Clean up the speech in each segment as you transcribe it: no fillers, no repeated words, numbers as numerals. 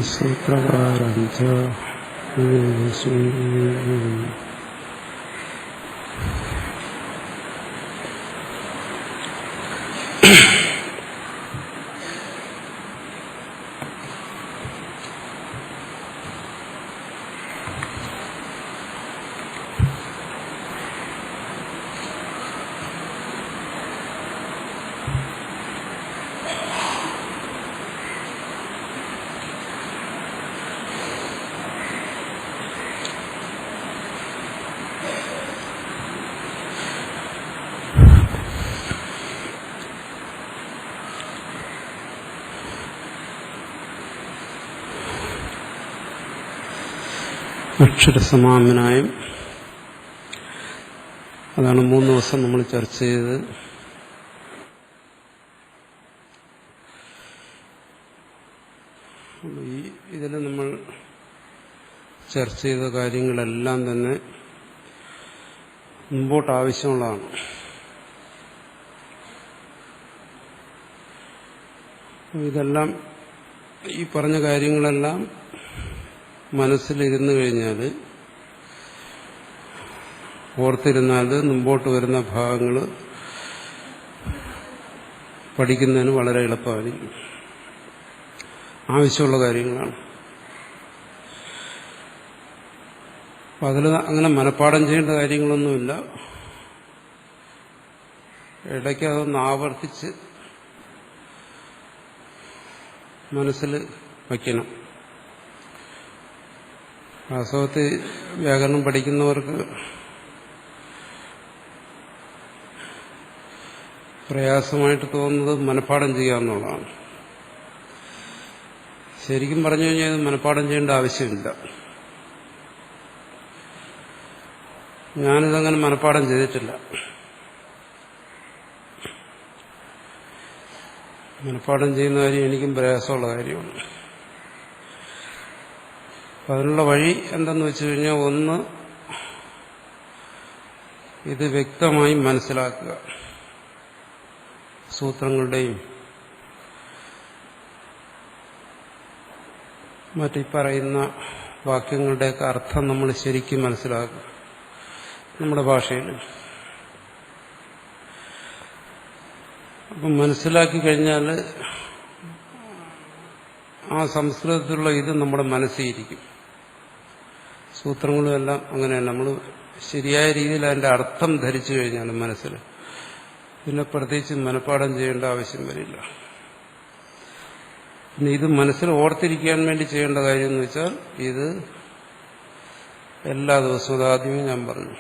സൂത്രകാരം അക്ഷരസമാമനായം. അതാണ് 3 ദിവസം നമ്മൾ ചർച്ച ചെയ്തത്. ഇതിൽ നമ്മൾ ചർച്ച ചെയ്ത കാര്യങ്ങളെല്ലാം തന്നെ മുമ്പോട്ട് ആവശ്യമുള്ളതാണ്. ഇതെല്ലാം ഈ പറഞ്ഞ കാര്യങ്ങളെല്ലാം മനസ്സിലിരുന്നു കഴിഞ്ഞാൽ, ഓർത്തിരുന്നാൽ മുമ്പോട്ട് വരുന്ന ഭാഗങ്ങൾ പഠിക്കുന്നതിന് വളരെ എളുപ്പമായിരിക്കും. ആവശ്യമുള്ള കാര്യങ്ങളാണ്. അപ്പം അതിൽ അങ്ങനെ മനഃപ്പാഠം ചെയ്യേണ്ട കാര്യങ്ങളൊന്നുമില്ല. ഇടയ്ക്ക് അതൊന്ന് ആവർത്തിച്ച് മനസ്സിൽ വയ്ക്കണം. വാസ്തവത്തിൽ വ്യാകരണം പഠിക്കുന്നവർക്ക് പ്രയാസമായിട്ട് തോന്നുന്നത് മനഃപ്പാഠം ചെയ്യാമെന്നുള്ളതാണ്. ശരിക്കും പറഞ്ഞു കഴിഞ്ഞാൽ ഇത് മനഃപ്പാഠം ചെയ്യേണ്ട ആവശ്യമില്ല. ഞാനിതങ്ങനെ മനഃപ്പാഠം ചെയ്തിട്ടില്ല. മനഃപ്പാഠം ചെയ്യുന്ന കാര്യം എനിക്കും പ്രയാസമുള്ള കാര്യമാണ്. അതിനുള്ള വഴി എന്തെന്ന് വെച്ചു കഴിഞ്ഞാൽ, ഒന്ന് ഇത് വ്യക്തമായി മനസ്സിലാക്കുക. സൂത്രങ്ങളുടെയും മറ്റീ പറയുന്ന വാക്യങ്ങളുടെയൊക്കെ അർത്ഥം നമ്മൾ ശരിക്കും മനസ്സിലാക്കുക നമ്മുടെ ഭാഷയിൽ. അപ്പം മനസ്സിലാക്കി കഴിഞ്ഞാൽ ആ സംസ്കൃതത്തിലുള്ള ഇത് നമ്മുടെ മനസ്സിലിരിക്കും. സൂത്രങ്ങളും എല്ലാം അങ്ങനെയല്ല. നമ്മൾ ശരിയായ രീതിയിൽ അതിൻ്റെ അർത്ഥം ധരിച്ചു കഴിഞ്ഞാൽ മനസ്സിൽ, പിന്നെ പ്രത്യേകിച്ച് മനഃപ്പാഠം ചെയ്യേണ്ട ആവശ്യം വരില്ല. പിന്നെ ഇത് മനസ്സിൽ ഓർത്തിരിക്കാൻ വേണ്ടി ചെയ്യേണ്ട കാര്യം എന്ന് വെച്ചാൽ, ഇത് എല്ലാ ദിവസവും, ആദ്യമേ ഞാൻ പറഞ്ഞു,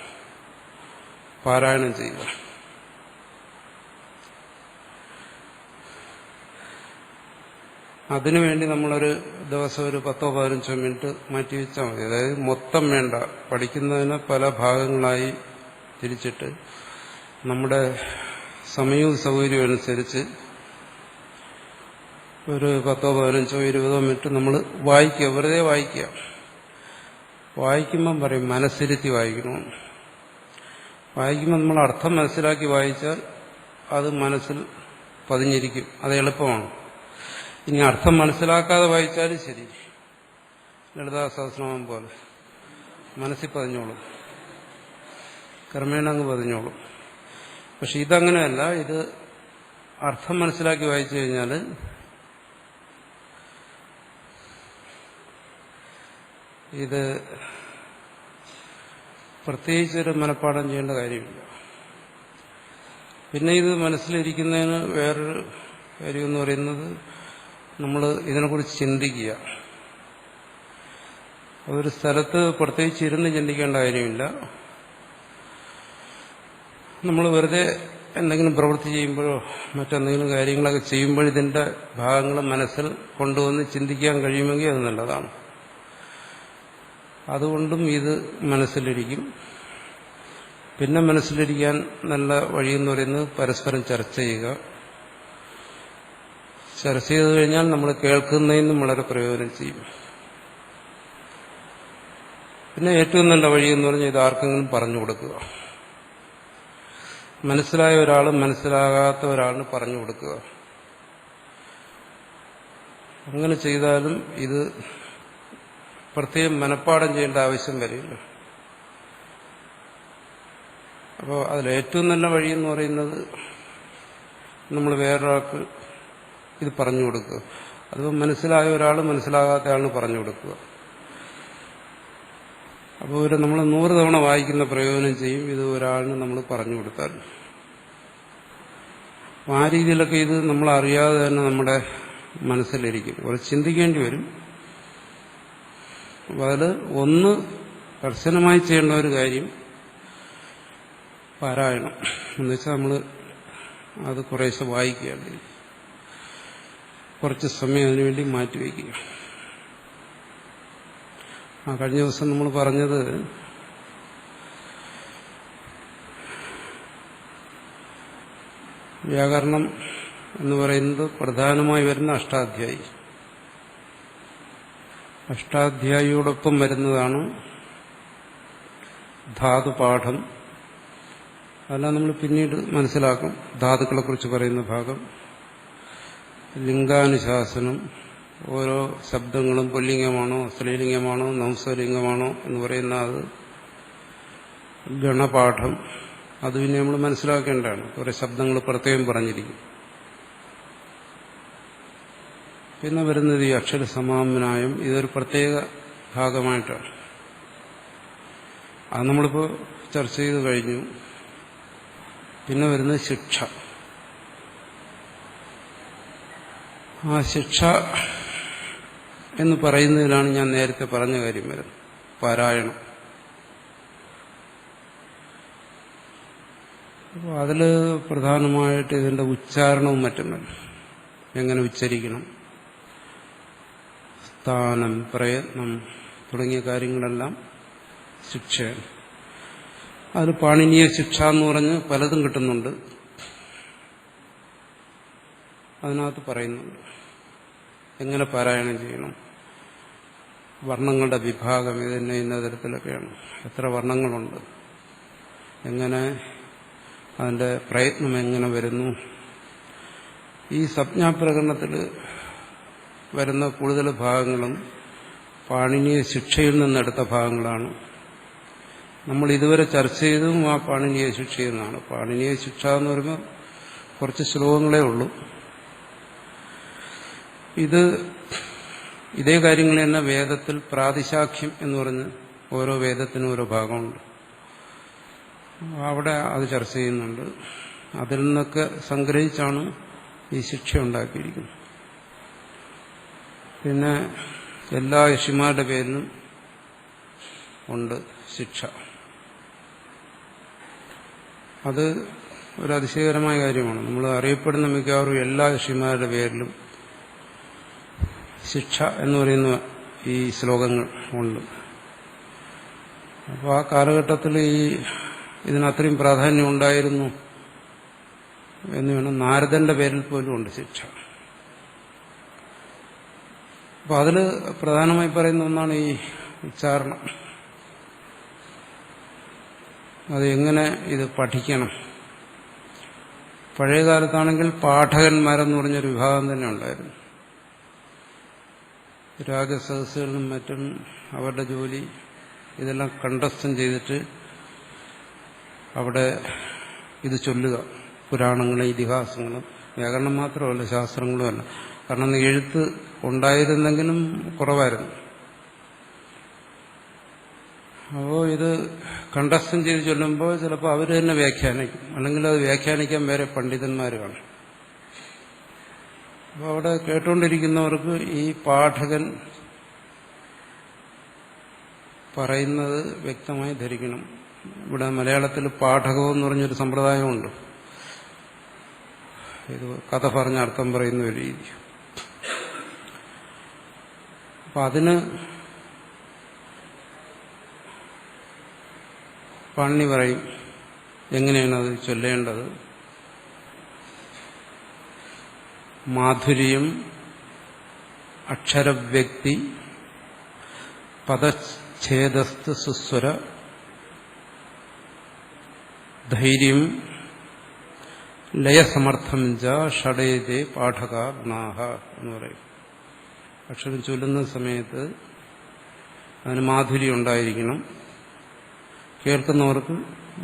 പാരായണം ചെയ്യുക. അതിനുവേണ്ടി നമ്മളൊരു ദിവസം ഒരു 10-15 മിനിറ്റ് മാറ്റിവെച്ചാൽ മതി. അതായത് മൊത്തം വേണ്ട, പഠിക്കുന്നതിന് പല ഭാഗങ്ങളായി തിരിച്ചിട്ട് നമ്മുടെ സമയവും സൗകര്യവും അനുസരിച്ച് ഒരു 10-15-20 മിനിറ്റ് നമ്മൾ വായിക്കുക, വെറുതെ വായിക്കുക. വായിക്കുമ്പം പറയും മനസ്സിരുത്തി വായിക്കണമെന്ന്. വായിക്കുമ്പോൾ നമ്മൾ അർത്ഥം മനസ്സിലാക്കി വായിച്ചാൽ അത് മനസ്സിൽ പതിഞ്ഞിരിക്കും. അത് എളുപ്പമാണ്. ഇനി അർത്ഥം മനസ്സിലാക്കാതെ വായിച്ചാലും ശരി, ലളിതാ സഹസ്രനാമം പോലെ മനസ്സിൽ പതിഞ്ഞോളും, ക്രമേണ അങ്ങ് പതിഞ്ഞോളും. പക്ഷെ ഇതങ്ങനെയല്ല. ഇത് അർത്ഥം മനസ്സിലാക്കി വായിച്ചു കഴിഞ്ഞാൽ ഇത് പ്രത്യേകിച്ചൊരു മനഃപ്പാഠം ചെയ്യേണ്ട കാര്യമില്ല. പിന്നെ ഇത് മനസ്സിലിരിക്കുന്നതിന് വേറൊരു കാര്യമെന്ന് പറയുന്നത്, നമ്മൾ ഇതിനെക്കുറിച്ച് ചിന്തിക്കുക. ഒരു സ്ഥലത്ത് പ്രത്യേകിച്ച് ഇരുന്ന് ചിന്തിക്കേണ്ട കാര്യമില്ല. നമ്മൾ വെറുതെ എന്തെങ്കിലും പ്രവൃത്തി ചെയ്യുമ്പോഴോ മറ്റെന്തെങ്കിലും കാര്യങ്ങളൊക്കെ ചെയ്യുമ്പോൾ ഇതിൻ്റെ ഭാഗങ്ങൾ മനസ്സിൽ കൊണ്ടുവന്ന് ചിന്തിക്കാൻ കഴിയുമെങ്കിൽ അത് നല്ലതാണ്. അതുകൊണ്ടും ഇത് മനസ്സിലിരിക്കും. പിന്നെ മനസ്സിലിരിക്കാൻ നല്ല വഴിയെന്ന് പറയുന്നത് പരസ്പരം ചർച്ച ചെയ്യുക. ചർച്ച ചെയ്തു കഴിഞ്ഞാൽ നമ്മൾ കേൾക്കുന്നതിനും വളരെ പ്രയോജനം ചെയ്യും. പിന്നെ ഏറ്റവും നല്ല വഴിയെന്ന് പറഞ്ഞാൽ ഇത് ആർക്കെങ്കിലും പറഞ്ഞു കൊടുക്കുക. മനസ്സിലായ ഒരാളും മനസ്സിലാകാത്ത ഒരാളിന് പറഞ്ഞു കൊടുക്കുക. അങ്ങനെ ചെയ്താലും ഇത് പ്രത്യേകം മനഃപ്പാഠം ചെയ്യേണ്ട ആവശ്യം വരില്ല. അപ്പോൾ അതിലേറ്റവും നല്ല വഴിയെന്ന് പറയുന്നത് നമ്മൾ വേറൊരാൾക്ക് ഇത് പറഞ്ഞു കൊടുക്കുക. അതിപ്പോൾ മനസ്സിലായ ഒരാൾ മനസ്സിലാകാത്ത ആളിന് പറഞ്ഞു കൊടുക്കുക. അപ്പോൾ നമ്മൾ 100 തവണ വായിക്കുന്ന പ്രയോജനം ചെയ്യും ഇത് ഒരാളിന് നമ്മൾ പറഞ്ഞു കൊടുത്താൽ. ആ രീതിയിലൊക്കെ ഇത് നമ്മൾ അറിയാതെ തന്നെ നമ്മുടെ മനസ്സിലിരിക്കും. കുറച്ച് ചിന്തിക്കേണ്ടി വരും. അപ്പോൾ അതിൽ ഒന്ന് കർശനമായി ചെയ്യേണ്ട ഒരു കാര്യം പാരായണം. എന്നുവെച്ചാൽ നമ്മൾ അത് കുറേശ്ശെ വായിക്കുകയാണ്. കുറച്ച് സമയം അതിനുവേണ്ടി മാറ്റിവെക്കുക. കഴിഞ്ഞ ദിവസം നമ്മൾ പറഞ്ഞത് വ്യാകരണം എന്ന് പറയുന്നത് പ്രധാനമായി വരുന്ന അഷ്ടാധ്യായി. അഷ്ടാധ്യായിയോടൊപ്പം വരുന്നതാണ് ധാതുപാഠം. അതെല്ലാം നമ്മൾ പിന്നീട് മനസ്സിലാക്കും. ധാതുക്കളെക്കുറിച്ച് പറയുന്ന ഭാഗം, ലിംഗാനുശാസനം, ഓരോ ശബ്ദങ്ങളും പുല്ലിംഗമാണോ സ്ത്രീലിംഗമാണോ നംസലിംഗമാണോ എന്ന് പറയുന്ന അത് ഗണപാഠം. അത് പിന്നെ നമ്മൾ മനസ്സിലാക്കേണ്ടതാണ്. ഓരോ ശബ്ദങ്ങൾ പ്രത്യേകം പറഞ്ഞിരിക്കും. പിന്നെ വരുന്നത് ഈ അക്ഷരസമാമ്നായം. ഇതൊരു പ്രത്യേക ഭാഗമായിട്ടാണ്. അത് നമ്മളിപ്പോൾ ചർച്ച ചെയ്ത് കഴിഞ്ഞു. പിന്നെ വരുന്നത് ശിക്ഷ. ആ ശിക്ഷ എന്ന് പറയുന്നതിലാണ് ഞാൻ നേരത്തെ പറഞ്ഞ കാര്യം വരുന്നത്, പാരായണം. അപ്പോൾ അതിൽ പ്രധാനമായിട്ട് ഇതിൻ്റെ ഉച്ചാരണവും മറ്റും വരും. എങ്ങനെ ഉച്ചരിക്കണം, സ്ഥാനം, പ്രയത്നം തുടങ്ങിയ കാര്യങ്ങളെല്ലാം ശിക്ഷയാണ്. അതിൽ പാണിനീയ ശിക്ഷ എന്ന് പറഞ്ഞ് പലതും കിട്ടുന്നുണ്ട്. അതിനകത്ത് പറയുന്നുണ്ട് എങ്ങനെ പാരായണം ചെയ്യണം, വർണ്ണങ്ങളുടെ വിഭാഗം ഇതിന് ഇന്ന തരത്തിലൊക്കെയാണ്, എത്ര വർണ്ണങ്ങളുണ്ട്, എങ്ങനെ അതിൻ്റെ പ്രയത്നം എങ്ങനെ വരുന്നു. ഈ സംജ്ഞാപ്രകരണത്തിൽ വരുന്ന കൂടുതൽ ഭാഗങ്ങളും പാണിനീയ ശിക്ഷയിൽ നിന്നെടുത്ത ഭാഗങ്ങളാണ്. നമ്മൾ ഇതുവരെ ചർച്ച ചെയ്തതും ആ പാണിനീയ ശിക്ഷയിൽ നിന്നാണ്. പാണിനീയ ശിക്ഷ എന്ന് പറയുമ്പോൾ കുറച്ച് ശ്ലോകങ്ങളേ ഉള്ളൂ. ഇതേ കാര്യങ്ങൾ തന്നെ വേദത്തിൽ പ്രാതിശാഖ്യം എന്ന് പറഞ്ഞ് ഓരോ വേദത്തിനും ഓരോ ഭാഗമുണ്ട്. അവിടെ അത് ചർച്ച ചെയ്യുന്നുണ്ട്. അതിൽ നിന്നൊക്കെ സംഗ്രഹിച്ചാണ് ഈ ശിക്ഷ ഉണ്ടാക്കിയിരിക്കുന്നത്. പിന്നെ എല്ലാ ഋഷിമാരുടെ പേരിലും ഉണ്ട് ശിക്ഷ. അത് ഒരു അതിശയകരമായ കാര്യമാണ്. നമ്മൾ അറിയപ്പെടുന്ന മിക്കവാറും എല്ലാ ഋഷിമാരുടെ പേരിലും ശിക്ഷ എന്ന് പറയുന്ന ഈ ശ്ലോകങ്ങൾ ഉണ്ട്. അപ്പോൾ ആ കാലഘട്ടത്തിൽ ഇതിനത്രയും പ്രാധാന്യം ഉണ്ടായിരുന്നു എന്ന് വേണം. നാരദന്റെ പേരിൽ പോലും ഉണ്ട് ശിക്ഷ. അപ്പോൾ അതിൽ പ്രധാനമായി പറയുന്ന ഒന്നാണ് ഈ ഉച്ചാരണം. അത് എങ്ങനെ ഇത് പഠിക്കണം. പഴയ കാലത്താണെങ്കിൽ പാഠകന്മാരെന്ന് പറഞ്ഞൊരു വിഭാഗം തന്നെ ഉണ്ടായിരുന്നു. രാജസദസ്സുകളിലും മറ്റും അവരുടെ ജോലി ഇതെല്ലാം കണ്ടസ്ഥം ചെയ്തിട്ട് അവിടെ ഇത് ചൊല്ലുക. പുരാണങ്ങളും ഇതിഹാസങ്ങളും, വ്യാകരണം മാത്രമല്ല ശാസ്ത്രങ്ങളുമല്ല. കാരണം എഴുത്ത് ഉണ്ടായിരുന്നെങ്കിലും കുറവായിരുന്നു. അപ്പോൾ ഇത് കണ്ടസ്ഥം ചെയ്ത് ചൊല്ലുമ്പോൾ ചിലപ്പോൾ അവർ തന്നെ വ്യാഖ്യാനിക്കും, അല്ലെങ്കിൽ അത് വ്യാഖ്യാനിക്കാൻ വേറെ പണ്ഡിതന്മാർ കാണും. അപ്പോൾ അവിടെ കേട്ടുകൊണ്ടിരിക്കുന്നവർക്ക് ഈ പാഠകൻ പറയുന്നത് വ്യക്തമായി ധരിക്കണം. ഇവിടെ മലയാളത്തിൽ പാഠകം എന്ന് പറഞ്ഞൊരു സമ്പ്രദായമുണ്ട്. ഇത് കഥ പറഞ്ഞ അർത്ഥം പറയുന്ന ഒരു രീതി. അപ്പം അതിന് പാണി പറയും എങ്ങനെയാണ് അത് ചൊല്ലേണ്ടത്. മാധുര്യം, അക്ഷരവ്യക്തി, പദച്ഛേദസ്തു സുസ്വര, ധൈര്യം, ലയസമർത്ഥം ച ഷഡേതേ പാഠക ഗുണാഹ എന്ന് പറയും. അക്ഷരം ചൊല്ലുന്ന സമയത്ത് അതിന് മാധുര്യം ഉണ്ടായിരിക്കണം, കേൾക്കുന്നവർക്ക്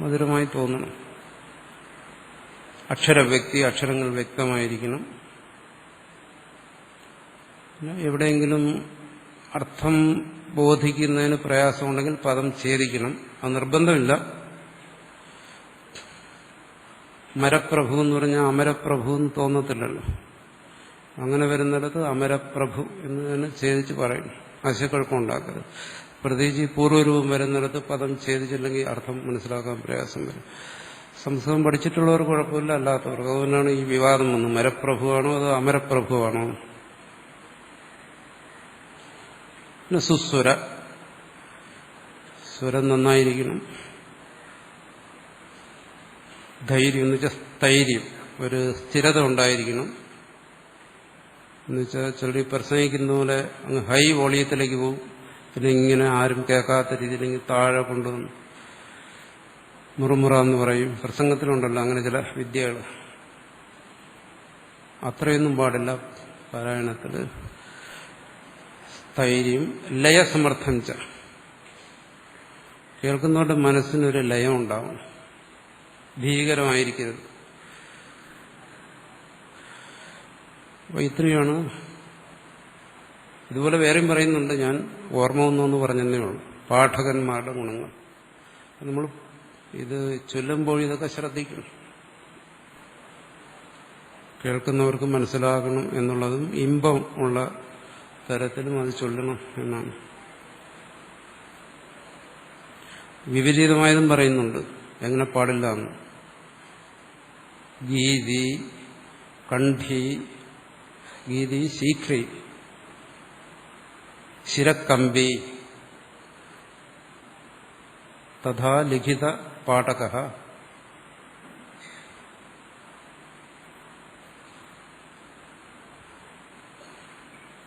മധുരമായി തോന്നണം. അക്ഷരവ്യക്തി, അക്ഷരങ്ങൾ വ്യക്തമായിരിക്കണം. എവിടെയെങ്കിലും അർത്ഥം ബോധിക്കുന്നതിന് പ്രയാസമുണ്ടെങ്കിൽ പദം ഛേദിക്കണം. അത് നിർബന്ധമില്ല. മരപ്രഭു എന്ന് പറഞ്ഞാൽ അമരപ്രഭു എന്ന് തോന്നത്തില്ലല്ലോ. അങ്ങനെ വരുന്നിടത്ത് അമരപ്രഭു എന്ന് തന്നെ ഛേദിച്ച് പറയും. ആശയക്കുഴപ്പമുണ്ടാക്കരുത്. പ്രത്യേകിച്ച് പൂർവ്വരൂപം വരുന്നിടത്ത് പദം ഛേദിച്ചില്ലെങ്കിൽ അർത്ഥം മനസ്സിലാക്കാൻ പ്രയാസം വരും. സംസ്കൃതം പഠിച്ചിട്ടുള്ളവർക്ക് കുഴപ്പമില്ല, അല്ലാത്തവർക്ക്. അതുകൊണ്ടാണ് ഈ വിവാദം വന്നത്. മരപ്രഭുവാണോ അതോ അമരപ്രഭുവാണോ? പിന്നെ സുസ്വര, സ്വരം നന്നായിരിക്കണം. ധൈര്യം എന്ന് വെച്ചാൽ സ്ഥൈര്യം, ഒരു സ്ഥിരത ഉണ്ടായിരിക്കണം. എന്നുവെച്ചാൽ ചിലർ പ്രസംഗിക്കുന്ന പോലെ അങ്ങ് ഹൈ വോളിയത്തിലേക്ക് പോകും, പിന്നെ ഇങ്ങനെ ആരും കേൾക്കാത്ത രീതിയിലെങ്കിൽ താഴെ കൊണ്ടുവന്ന് മുറുമുറ എന്ന് പറയും. പ്രസംഗത്തിലുണ്ടല്ലോ അങ്ങനെ ചില വിദ്യകൾ. അത്രയൊന്നും പാടില്ല പാരായണത്തിൽ. സ്ഥൈര്യം, ലയസമർത്ഥം ച, കേൾക്കുന്നവരുടെ മനസ്സിനൊരു ലയം ഉണ്ടാവും, ഭീകരമായിരിക്കരുത്. അപ്പൊ ഇത്രയാണ്. ഇതുപോലെ വേറെയും പറയുന്നുണ്ട്, ഞാൻ ഓർമ്മ വന്നോന്ന് പറഞ്ഞതേ ഉള്ളൂ. പാഠകന്മാരുടെ ഗുണങ്ങൾ നമ്മൾ ഇത് ചൊല്ലുമ്പോൾ ഇതൊക്കെ ശ്രദ്ധിക്കണം. കേൾക്കുന്നവർക്ക് മനസ്സിലാകണം എന്നുള്ളതും ഇമ്പം ഉള്ള തരത്തിലും അത് ചൊല്ലണം എന്നാണ്. വിപരീതമായതും പറയുന്നുണ്ട്, എങ്ങനെ പാടില്ല എന്ന്. ഗീതി കണ്ഠി, ഗീതി ശീഘ്രി, ശിരക്കമ്പി തഥാ ലിഖിത പാഠക.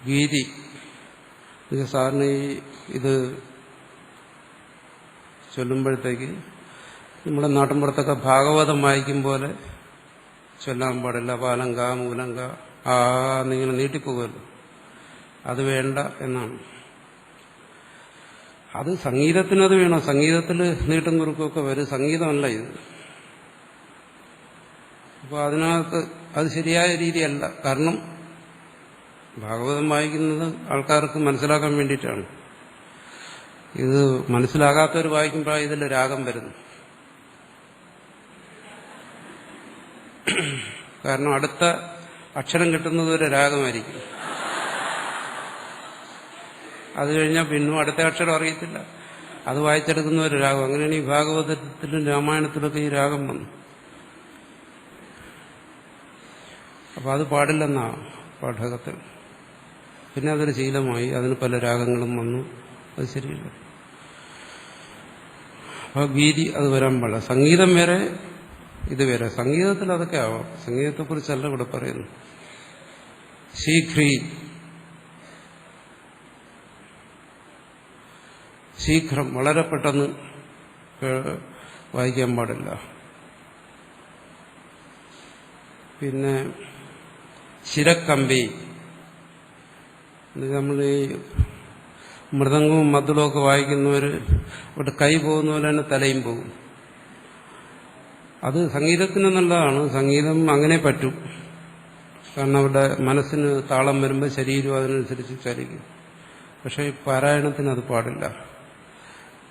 ഗീതി സാറിന് ഇത് ചൊല്ലുമ്പോഴത്തേക്ക് നമ്മുടെ നാട്ടിൻപുറത്തൊക്കെ ഭാഗവതം വായിക്കും പോലെ ചൊല്ലാൻ പാടില്ല. പാലങ്ക മൂലങ്ക എന്നിങ്ങനെ നീട്ടിപ്പോകുമല്ലോ, അത് വേണ്ട എന്നാണ്. അത് സംഗീതത്തിനത് വേണം. സംഗീതത്തിൽ നീട്ടും കുറുക്കൊക്കെ വരും, സംഗീതമല്ല ഇത്. അപ്പോൾ അതിനകത്ത് അത് ശരിയായ രീതിയല്ല. കാരണം ഭാഗവതം വായിക്കുന്നത് ആൾക്കാർക്ക് മനസ്സിലാക്കാൻ വേണ്ടിയിട്ടാണ്. ഇത് മനസ്സിലാകാത്തവർ വായിക്കുമ്പോൾ ഇതിൽ രാഗം വരുന്നു. കാരണം അടുത്ത അക്ഷരം കിട്ടുന്നത് ഒരു രാഗമായിരിക്കും. അത് കഴിഞ്ഞാൽ പിന്നും അടുത്ത അക്ഷരം അറിയത്തില്ല, അത് വായിച്ചെടുക്കുന്ന ഒരു രാഗം. അങ്ങനെയാണ് ഈ ഭാഗവതത്തിലും രാമായണത്തിലൊക്കെ ഈ രാഗം വന്നു. അപ്പം അത് പാടില്ലെന്നാ പാഠകത്തിൽ. പിന്നെ അതൊരു ശീലമായി, അതിന് പല രാഗങ്ങളും വന്നു. അത് ശരിയല്ല. അപ്പോൾ ഗീതി അത് വരാൻ പാടില്ല. സംഗീതം വേറെ, ഇത് വേറെ. സംഗീതത്തിൽ അതൊക്കെ ആവാം, സംഗീതത്തെക്കുറിച്ചല്ല ഇവിടെ പറയുന്നു. ശീഘ്രീ, ശീഘ്രം, വളരെ പെട്ടെന്ന് വായിക്കാൻ പാടില്ല. പിന്നെ ശിരക്കമ്പി, നമ്മൾ ഈ മൃദംഗവും മദ്ദളവും വായിക്കുന്നവർ ഇവിടെ കൈ പോകുന്ന പോലെ തന്നെ തലയും പോകും. അത് സംഗീതത്തിന് നല്ലതാണ്, സംഗീതം അങ്ങനെ പറ്റും. കാരണം അവരുടെ മനസ്സിന് താളം വരുമ്പോൾ ശരീരം അതിനനുസരിച്ച് ചലിക്കും. പക്ഷേ പാരായണത്തിന് അത് പാടില്ല.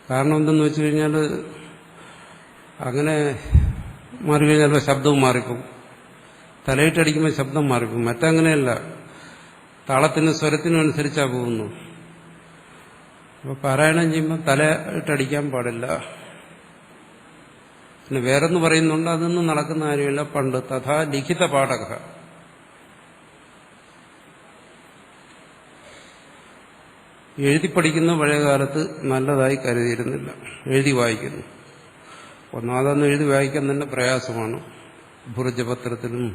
കാരണം എന്തെന്ന് വെച്ച് കഴിഞ്ഞാൽ അങ്ങനെ മാറിക്കഴിഞ്ഞാൽ ശബ്ദവും മാറിപ്പോകും. തലയിട്ടടിക്കുമ്പോൾ ശബ്ദം മാറിപ്പോകും. മറ്റങ്ങനെയല്ല, താളത്തിനും സ്വരത്തിനും അനുസരിച്ചാണ് പോകുന്നു. അപ്പോൾ പാരായണം ചെയ്യുമ്പോൾ തലയിട്ടടിക്കാൻ പാടില്ല. പിന്നെ വേറൊന്ന് പറയുന്നുണ്ട്, അതൊന്നും നടക്കുന്ന കാര്യമില്ല. പണ്ട് തഥാ ലിഖിത പാഠക, എഴുതി പഠിക്കുന്ന പഴയ കാലത്ത് നല്ലതായി കരുതിയിരുന്നില്ല. എഴുതി വായിക്കുന്നു. ഒന്നാമതൊന്നും എഴുതി വായിക്കാൻ തന്നെ പ്രയാസമാണ്. ഭുർജപത്രത്തിലും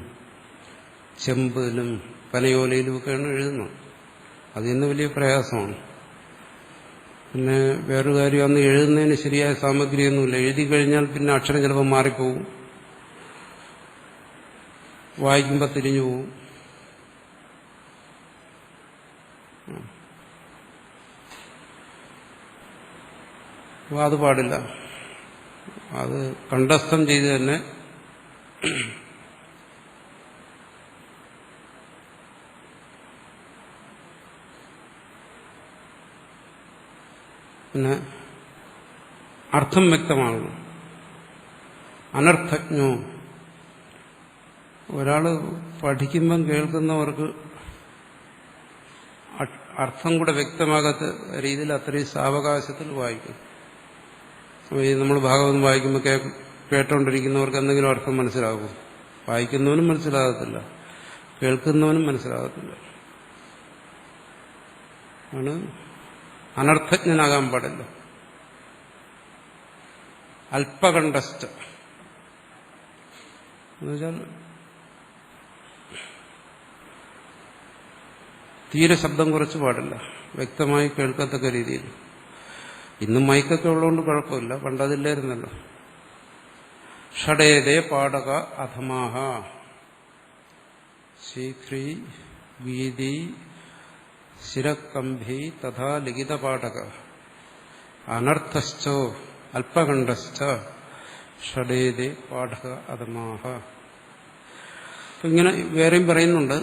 ചെമ്പിലും പനയോലയിലുമൊക്കെയാണ് എഴുതുന്നത്. അതിന്ന് വലിയ പ്രയാസമാണ്. പിന്നെ വേറൊരു കാര്യം, അന്ന് എഴുതുന്നതിന് ശരിയായ സാമഗ്രിയൊന്നുമില്ല. എഴുതി കഴിഞ്ഞാൽ പിന്നെ അക്ഷരം ചിലപ്പോൾ മാറിപ്പോകും. വായിക്കുമ്പോൾ തിരിഞ്ഞു പോവും. അപ്പോൾ അത് പാടില്ല. അത് കണ്ഠസ്ഥം ചെയ്ത് തന്നെ പിന്നെ അർത്ഥം വ്യക്തമാകണം. അനർത്ഥജ്ഞോ, ഒരാള് പഠിക്കുമ്പം കേൾക്കുന്നവർക്ക് അർത്ഥം കൂടെ വ്യക്തമാകാത്ത രീതിയിൽ അത്രയും സാവകാശത്തിൽ വായിക്കും. നമ്മൾ ഭാഗവതം വായിക്കുമ്പോൾ കേട്ടോണ്ടിരിക്കുന്നവർക്ക് എന്തെങ്കിലും അർത്ഥം മനസ്സിലാകും? വായിക്കുന്നവനും മനസ്സിലാകത്തില്ല, കേൾക്കുന്നവനും മനസ്സിലാകത്തില്ല. ആണ് അനർത്ഥജ്ഞനാകാൻ പാടില്ല. അല്പകണ്ഠസ്ഥ എന്നുവെച്ചാൽ തീരെ ശബ്ദം കുറച്ച് പാടില്ല, വ്യക്തമായി കേൾക്കത്തക്ക രീതിയിൽ. ഇന്നും മൈക്കൊക്കെ ഉള്ളതുകൊണ്ട് കുഴപ്പമില്ല, പണ്ടതില്ലായിരുന്നല്ലോ. ഷഡേതേ പാടക അധമാഹ ശീഘ്രീ ഗീതി ശിരക്കംഭി തഥാ ലിഖിതപാഠക അനർത്ഥശ്ചോ അല്പകണ്ഠശ്ച ഷഡേതേ പാഠക അധമാഹ. ഇങ്ങനെ വേറെയും പറയുന്നുണ്ട്.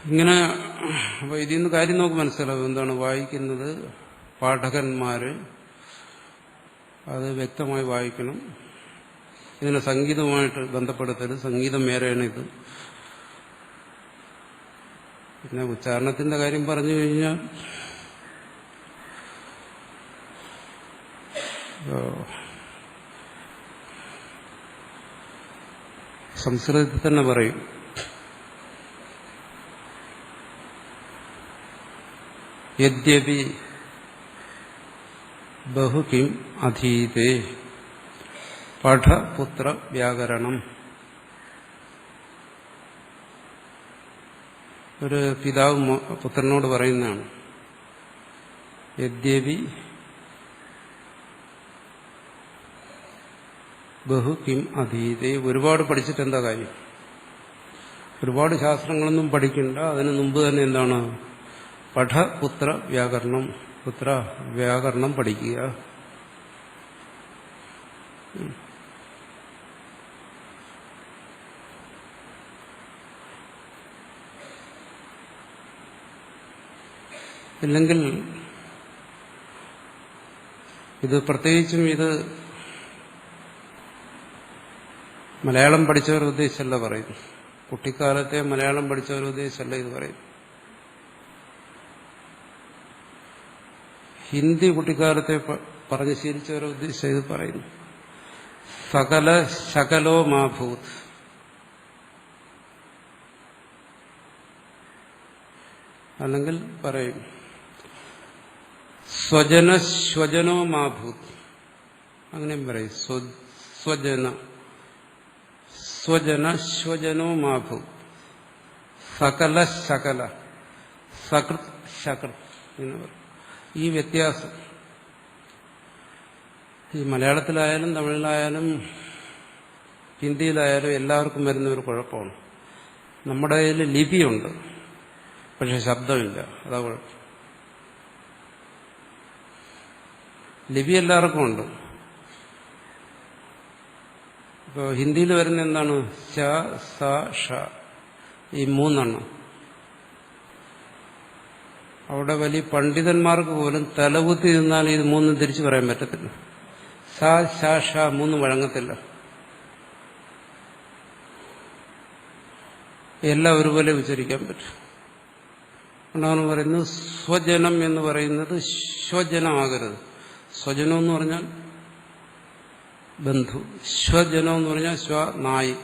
ഇങ്ങനെ അപ്പൊ ഇതിൽ നിന്ന് കാര്യം നമുക്ക് മനസ്സിലാവും. എന്താണ് വായിക്കുന്നത്? പാഠകന്മാര് അത് വ്യക്തമായി വായിക്കണം. ഇതിനെ സംഗീതവുമായിട്ട് ബന്ധപ്പെടുത്തരുത്. സംഗീതം വേറെയാണ് ഇത്. പിന്നെ ഉച്ചാരണത്തിന്റെ കാര്യം പറഞ്ഞു കഴിഞ്ഞാൽ സംസ്കൃതത്തിൽ തന്നെ പറയും, യദ്യപി ബഹുകിം അധീതേ പഠപുത്ര വ്യാകരണം. ഒരു പിതാവ് പുത്രനോട് പറയുന്നതാണ്, യദ്യപി ബഹുകിം അധീതേ. ഒരുപാട് പഠിച്ചിട്ട് എന്താ കാര്യം? ഒരുപാട് ശാസ്ത്രങ്ങളൊന്നും പഠിക്കണ്ട. അതിന് മുമ്പ് തന്നെ എന്താണ്? പഠപുത്ര വ്യാകരണം. പുത്ര വ്യാകരണം പഠിക്കുക. ഇല്ലെങ്കിൽ ഇത് പ്രത്യേകിച്ചും ഇത് മലയാളം പഠിച്ചവർ ഉദ്ദേശിച്ചല്ല പറയുന്നു. കുട്ടിക്കാലത്തെ മലയാളം പഠിച്ചവർ ഉദ്ദേശിച്ചല്ല ഇത് പറയും. ഹിന്ദി കുട്ടിക്കാലത്തെ പറഞ്ഞ് ശീലിച്ചവരെ ഉദ്ദേശിച്ച ഇത് പറയുന്നു. സകല ശകലോ മാഭൂത്. അല്ലെങ്കിൽ പറയും സ്വജന സ്വജനോ മാഭൂത്. അങ്ങനെയും പറയും സ്വജന സ്വജന സ്വജനോ മാഭൂത്. സകല ശകല സകൃത് ശകൃത് എന്ന് പറയും. ഈ വ്യത്യാസം ഈ മലയാളത്തിലായാലും തമിഴിലായാലും ഹിന്ദിയിലായാലും എല്ലാവർക്കും വരുന്ന ഒരു കുഴപ്പമാണ്. നമ്മുടെ കയ്യിൽ ലിപിയുണ്ട്, പക്ഷെ ശബ്ദമില്ല. അതാ കുഴപ്പം. ലിപി എല്ലാവർക്കും ഉണ്ട്. ഇപ്പോൾ ഹിന്ദിയിൽ വരുന്ന എന്താണ്? ശ സ ഷ, ഈ മൂന്നെണ്ണം. അവിടെ വലിയ പണ്ഡിതന്മാർക്ക് പോലും തലകുത്തി നിന്നാൽ ഇത് മൂന്നും തിരിച്ചു പറയാൻ പറ്റത്തില്ല. സ ശ ഷ മൂന്നും വഴങ്ങത്തില്ല. എല്ലാം ഒരുപോലെ ഉച്ചരിക്കാൻ പറ്റും. അതുകൊണ്ടാണ് പറയുന്നത് സ്വജനം എന്ന് പറയുന്നത് സ്വജനമാകരുത്. സ്വജനം എന്ന് പറഞ്ഞാൽ ബന്ധു, സ്വജനം എന്ന് പറഞ്ഞാൽ സ്വ നായി.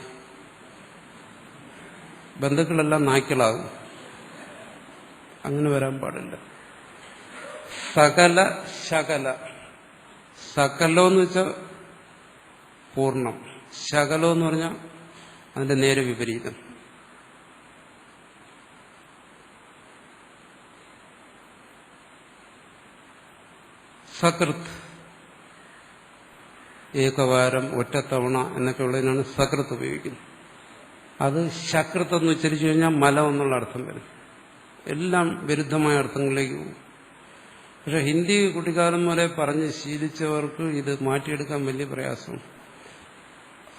ബന്ധുക്കളെല്ലാം നായ്ക്കളാകും. അങ്ങനെ വരാൻ പാടില്ല. സകല ശകല. സകലോ എന്ന് വെച്ചാൽ പൂർണ്ണം, ശകലോ എന്ന് പറഞ്ഞാൽ അതിന്റെ നേരെ വിപരീതം. സകൃത് ഏകവാരം, ഒറ്റത്തവണ എന്നൊക്കെ ഉള്ളതിനാണ് സകൃത്ത് ഉപയോഗിക്കുന്നത്. അത് ശകൃത്ത് എന്ന് ഉച്ചരിച്ചു കഴിഞ്ഞാൽ മലം എന്നുള്ള അർത്ഥം വരും. എല്ലാം വിരുദ്ധമായ അർത്ഥങ്ങളിലേക്ക് പോകും. പക്ഷെ ഹിന്ദി കുട്ടിക്കാലം മുതലേ പറഞ്ഞ് ശീലിച്ചവർക്ക് ഇത് മാറ്റിയെടുക്കാൻ വലിയ പ്രയാസമാണ്.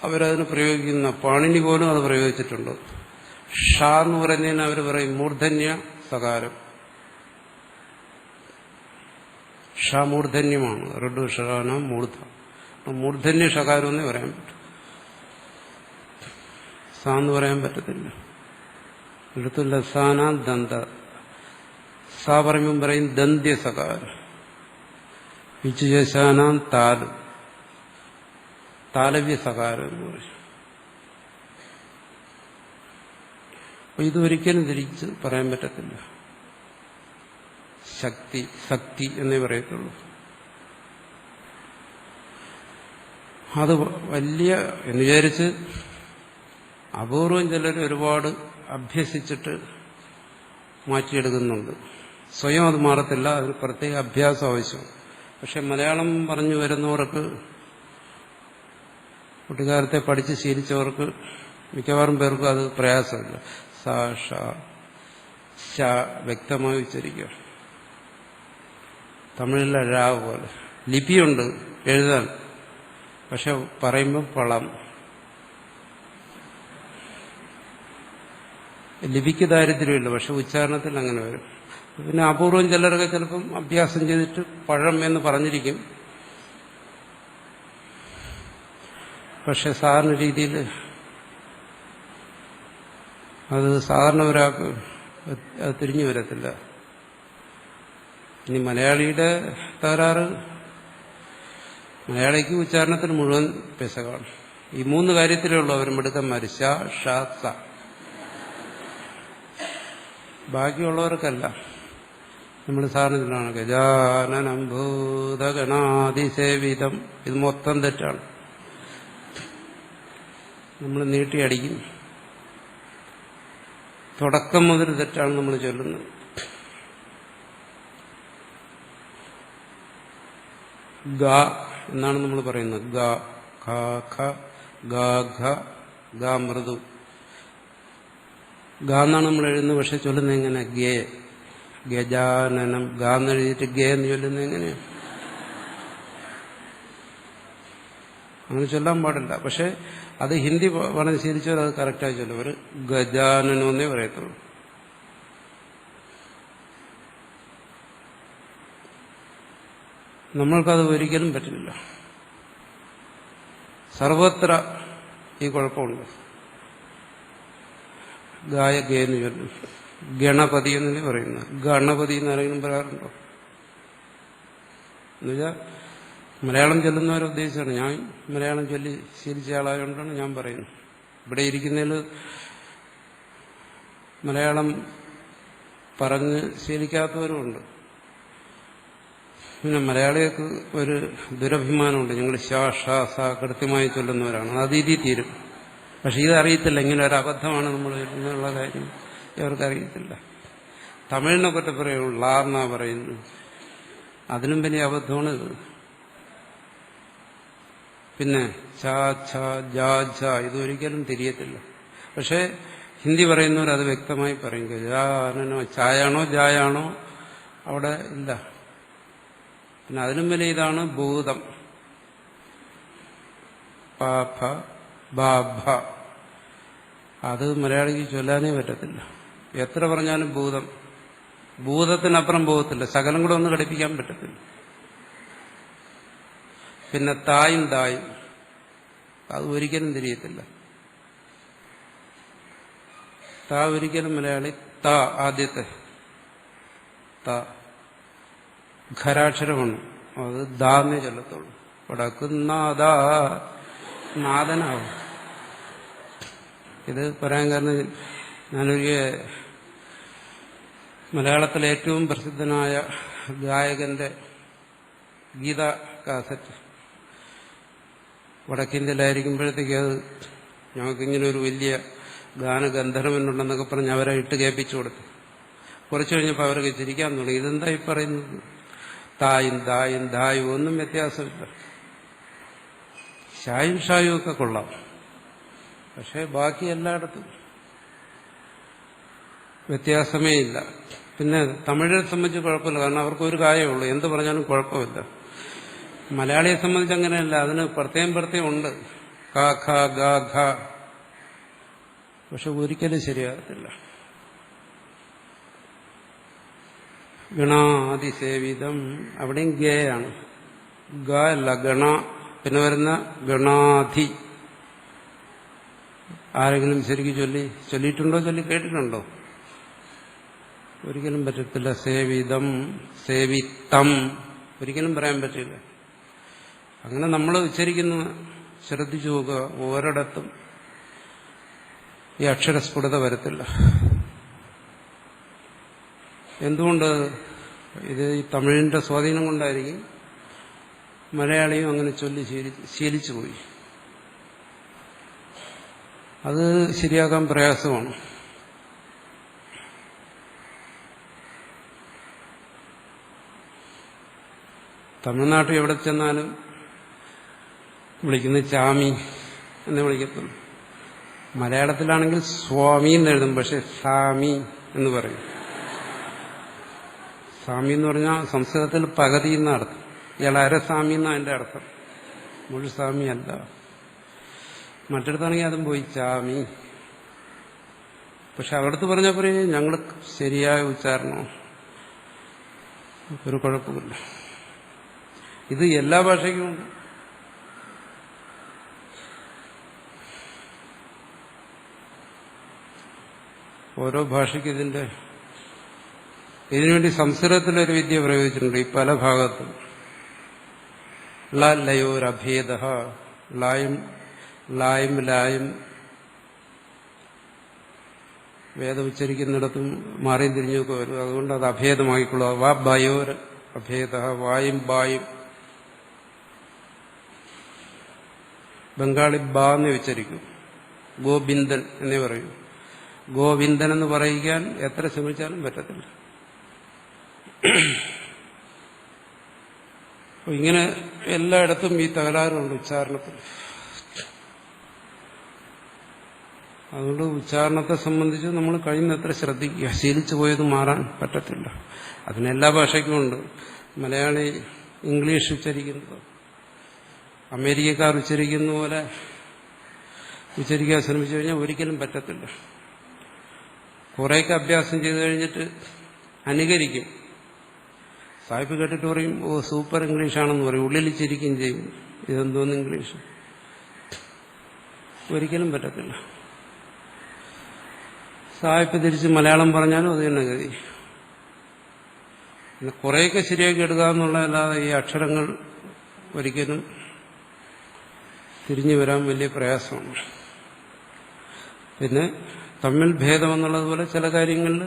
അവരതിന് പ്രയോഗിക്കുന്ന പാണിനി പോലും അത് പ്രയോഗിച്ചിട്ടുണ്ട്. ഷാ എന്ന് പറയുന്നതിന് അവർ പറയും മൂർധന്യ സകാരം. ഷ മൂർധന്യമാണ്. റഡു ഷാന മൂർധ. മൂർധന്യ ഷകാരം എന്നേ പറയാൻ പറ്റും. സാ എന്ന് പറയാൻ പറ്റത്തില്ല. എടുത്തു ലസാന ദന്ത. സാ പറയുമ്പം പറയും ദന്ത്യ സകാരം. വിച്ചുശാന താല്. താലവ്യ സകാരം എന്ന് പറയും. അപ്പൊ ഇതൊരിക്കലും തിരിച്ച് പറയാൻ പറ്റത്തില്ല. ശക്തി ശക്തി എന്നേ പറയത്തുള്ളൂ. അത് വലിയ എന്ന് വിചാരിച്ച് അപൂർവം ചിലർ ഒരുപാട് അഭ്യസിച്ചിട്ട് മാറ്റിയെടുക്കുന്നുണ്ട്. സ്വയം അത് മാറത്തില്ല. അതിന് പ്രത്യേക അഭ്യാസം ആവശ്യം. പക്ഷെ മലയാളം പറഞ്ഞു വരുന്നവർക്ക്, കുട്ടിക്കാലത്തെ പഠിച്ച് ശീലിച്ചവർക്ക് മിക്കവാറും പേർക്കും അത് പ്രയാസമില്ല. സ ഷ ശ വ്യക്തമായി ഉച്ചരിക്കുക. തമിഴിലെ ഴ പോലെ ലിപിയുണ്ട് എഴുതാൻ, പക്ഷെ പറയുമ്പോൾ പളം. ലിപിക്ക് ദാരിദ്ര്യമില്ല, പക്ഷെ ഉച്ചാരണത്തിൽ അങ്ങനെ വരും. പിന്നെ അപൂർവം ചിലരൊക്കെ ചിലപ്പം അഭ്യാസം ചെയ്തിട്ട് പഴം എന്ന് പറഞ്ഞിരിക്കും. പക്ഷെ സാധാരണ രീതിയിൽ അത് സാധാരണ ഒരാൾക്ക് അത് തിരിഞ്ഞു വരത്തില്ല. ഇനി മലയാളിയുടെ തകരാറ്, മലയാളിക്ക് ഉച്ചാരണത്തിന് മുഴുവൻ പെശകാണ്. ഈ മൂന്ന് കാര്യത്തിലേ ഉള്ളൂ അവർ മിടുക്കന്മാർ. ശ ഷ സ. ബാക്കിയുള്ളവർക്കല്ല. നമ്മൾ സാധാരണത്തിലാണ് ഗജാനനം ഭൂതഗണാതിസേവിതം. ഇത് മൊത്തം തെറ്റാണ്. നമ്മൾ നീട്ടിയടിക്കും. തുടക്കം മുതൽ തെറ്റാണ് നമ്മൾ ചൊല്ലുന്നത്. ഗ എന്നാണ് നമ്മൾ പറയുന്നത്. ഗ ഖ ഖ ഗ ഘ ഗ മൃദു. ഗ എന്നാണ് നമ്മൾ എഴുതുന്നത്. പക്ഷെ ചൊല്ലുന്നത് എങ്ങനെ? ഗേ. ഗജാനനം. ഗ എന്ന് എഴുതിയിട്ട് ഗേ എന്ന് ചൊല്ലുന്നത് എങ്ങനെയാണ്? അങ്ങനെ ചൊല്ലാൻ പാടില്ല. പക്ഷെ അത് ഹിന്ദി പറഞ്ഞ് ശീലിച്ചവർ അത് കറക്റ്റായി ചൊല്ലും. അവർ ഗജാനനം എന്നേ പറയത്തുള്ളൂ. നമ്മൾക്കത് ഒരിക്കലും പറ്റില്ല. സർവത്ര ഈ കുഴപ്പമുണ്ട്. ഗായകേന്ന് ചൊല്ലും. ഗണപതി എന്നല്ലേ പറയുന്നത്. ഗണപതി എന്ന് ആരെങ്കിലും പറയാറുണ്ടോ? എന്നുവെച്ചാൽ മലയാളം ചൊല്ലുന്നവരെ ഉദ്ദേശിച്ചാണ്. ഞാൻ മലയാളം ചൊല്ലി ശീലിച്ച ആളായതുകൊണ്ടാണ് ഞാൻ പറയുന്നത്. ഇവിടെ ഇരിക്കുന്നതിൽ മലയാളം പറഞ്ഞ് ശീലിക്കാത്തവരുമുണ്ട്. പിന്നെ മലയാളികൾക്ക് ഒരു ദുരഭിമാനമുണ്ട്. ഞങ്ങൾ ഷാ ഷാ സ കൃത്യമായി ചൊല്ലുന്നവരാണ്. അത് ഇതി തീരും. പക്ഷെ ഇതറിയത്തില്ല. ഇങ്ങനെ ഒരു അബദ്ധമാണ് നമ്മൾ എന്നുള്ള കാര്യം ഇവർക്കറിയത്തില്ല. തമിഴിനെ പറ്റി പറയുള്ളൂ. ലാ എന്നാ പറയുന്നു. അതിനും വലിയ അബദ്ധമാണ് ഇത്. പിന്നെ ഛ ഛ ജ ഝ ഇതൊരിക്കലും തിരിയത്തില്ല. പക്ഷെ ഹിന്ദി പറയുന്നവർ അത് വ്യക്തമായി പറയും. ജാനോ ചായാണോ ജായാണോ അവിടെ ഇല്ല. പിന്നെ അതിനും വലിയ ഇതാണ് ഭൂതം. പാഭ ബാഭ. അത് മലയാളിക്ക് ചൊല്ലാനേ പറ്റത്തില്ല. എത്ര പറഞ്ഞാലും ഭൂതം. ഭൂതത്തിനപ്പുറം പോകത്തില്ല. ശകലം കൂടെ ഒന്ന് ഘടിപ്പിക്കാൻ പറ്റത്തില്ല. പിന്നെ തായും തായും അത് ഒരിക്കലും തിരിയത്തില്ല. താ ഒരിക്കലും മലയാളി താ ആദ്യത്തെ താ ഖരാക്ഷരമാണ്. അത് ദാന്നേ ചൊല്ലത്തുള്ളൂ. വടക്കുന്നാദാ നാദനാവും. ഇത് പറയാൻ കാരണം ഞാനൊരു മലയാളത്തിലെ ഏറ്റവും പ്രസിദ്ധനായ ഗായകന്റെ ഗീത കാസറ്റ് വടക്കിന്ത്യയിലായിരിക്കുമ്പോഴത്തേക്ക് അത് ഞങ്ങൾക്കിങ്ങനെ ഒരു വലിയ ഗാനഗന്ധർവനുണ്ടെന്നൊക്കെ പറഞ്ഞ് അവരെ ഇട്ട് കേൾപ്പിച്ചു കൊടുത്തു. കുറച്ചു കഴിഞ്ഞപ്പോൾ അവരൊക്കെ ചിരിക്കാൻ തുടങ്ങി. ഇതെന്താ ഈ പറയുന്നത്? തായും തായും ധായും ഒന്നും വ്യത്യാസമില്ല. ഷായും ഷായും ഒക്കെ കൊള്ളാം. പക്ഷെ ബാക്കി എല്ലായിടത്തും വ്യത്യാസമേ ഇല്ല. പിന്നെ തമിഴിനെ സംബന്ധിച്ച് കുഴപ്പമില്ല, കാരണം അവർക്ക് ഒരു കാര്യമുള്ളൂ, എന്ത് പറഞ്ഞാലും കുഴപ്പമില്ല. മലയാളിയെ സംബന്ധിച്ച് അങ്ങനെയല്ല, അതിന് പ്രത്യേകം ഉണ്ട്. ക ഖ ഗ ഘ. പക്ഷെ ഒരിക്കലും ശരിയാകത്തില്ല. ഗണാതിസേവിതം അവിടെയും ഗയാണ്, ഗ അല്ല ഗണ. പിന്നെ വരുന്ന ഗണാധി. ആരെങ്കിലും ശരിക്കും ചൊല്ലിയിട്ടുണ്ടോ, കേട്ടിട്ടുണ്ടോ? ഒരിക്കലും പറ്റത്തില്ല. സേവിതം, സേവിത്തം ഒരിക്കലും പറയാൻ പറ്റില്ല. അങ്ങനെ നമ്മൾ ഉച്ചരിക്കുന്ന ശ്രദ്ധിച്ചു നോക്കുക, ഒരിടത്തും ഈ അക്ഷരസ്ഫുടത വരത്തില്ല. എന്തുകൊണ്ട്? ഇത് ഈ തമിഴിന്റെ സ്വാധീനം കൊണ്ടായിരിക്കും. മലയാളിയും അങ്ങനെ ചൊല്ലി ശീലിച്ചു പോയി. അത് ശരിയാക്കാൻ പ്രയാസമാണ്. തമിഴ്നാട്ടിൽ എവിടെ ചെന്നാലും വിളിക്കുന്നത് ചാമി എന്ന് വിളിക്കത്തുള്ളൂ. മലയാളത്തിലാണെങ്കിൽ സ്വാമി എന്ന് എഴുതും, പക്ഷെ സാമി എന്ന് പറയും. സ്വാമി എന്ന് പറഞ്ഞാൽ സംസ്കൃതത്തിൽ പകുതി എന്ന അർത്ഥം. ഇയാൾ അരസ്വാമി എന്നാണ് അതിന്റെ അർത്ഥം, മുഴുസ്വാമി അല്ല. മറ്റിടത്താണെങ്കിൽ അതും പോയി ചാമി. പക്ഷെ അവിടുത്തെ പറഞ്ഞപ്പോൾ ഞങ്ങൾ ശരിയായ ഉച്ചാരണോ, ഒരു കുഴപ്പമില്ല. ഇത് എല്ലാ ഭാഷയ്ക്കും ഉണ്ട്. ഓരോ ഭാഷയ്ക്ക് ഇതിനുവേണ്ടി സംസ്കൃതത്തിലൊരു വിദ്യ പ്രയോഗിച്ചിട്ടുണ്ട് ഈ പല ഭാഗത്തും. ലയോരഭേദ, ലായും ലായും വേദം ഉച്ചരിക്കുന്നിടത്തും മാറിയും തിരിഞ്ഞൊക്കെ വരും. അതുകൊണ്ട് അത് അഭേദമാക്കിക്കൊള്ളുക. വാ ബയോർ അഭേദ, വായും ബായും. ബംഗാളി ബാ എന്ന് ഉച്ചരിക്കും, ഗോബിന്ദൻ എന്നേ പറയൂ. ഗോവിന്ദൻ എന്ന് പറയിക്കാൻ എത്ര ശ്രമിച്ചാലും പറ്റത്തില്ല. ഇങ്ങനെ എല്ലായിടത്തും ഈ തകരാറുണ്ട് ഉച്ചാരണത്തിൽ. അതുകൊണ്ട് ഉച്ചാരണത്തെ സംബന്ധിച്ച് നമ്മൾ കഴിയുന്നത്ര ശ്രദ്ധിക്കുക. ശീലിച്ചു പോയത് മാറാൻ പറ്റത്തില്ല. അതിനെല്ലാ ഭാഷയ്ക്കും ഉണ്ട്. മലയാളി ഇംഗ്ലീഷ് ഉച്ചരിക്കുന്നത് അമേരിക്കക്കാർ ഉച്ചരിക്കുന്ന പോലെ ഉച്ചരിക്കാൻ ശ്രമിച്ചു കഴിഞ്ഞാൽ ഒരിക്കലും പറ്റത്തില്ല. കുറേയൊക്കെ അഭ്യാസം ചെയ്തു കഴിഞ്ഞിട്ട് അനുകരിക്കും. സാഹിബ് കേട്ടിട്ട് പറയും, ഓ സൂപ്പർ ഇംഗ്ലീഷാണെന്ന് പറയും, ഉള്ളിൽ ചിരിക്കുകയും ചെയ്യും, ഇതെന്തോന്ന് ഇംഗ്ലീഷ്. ഒരിക്കലും പറ്റത്തില്ല. സാഹിബ് തിരിച്ച് മലയാളം പറഞ്ഞാലും അത് തന്നെ ഗതി. പിന്നെ കുറേയൊക്കെ ശരിയാക്കി എടുക്കുക എന്നുള്ളതല്ലാതെ ഈ അക്ഷരങ്ങൾ ഒരിക്കലും തിരിഞ്ഞു വരാൻ വലിയ പ്രയാസമാണ്. പിന്നെ തമ്മിൽ ഭേദമെന്നുള്ളതുപോലെ ചില കാര്യങ്ങളിൽ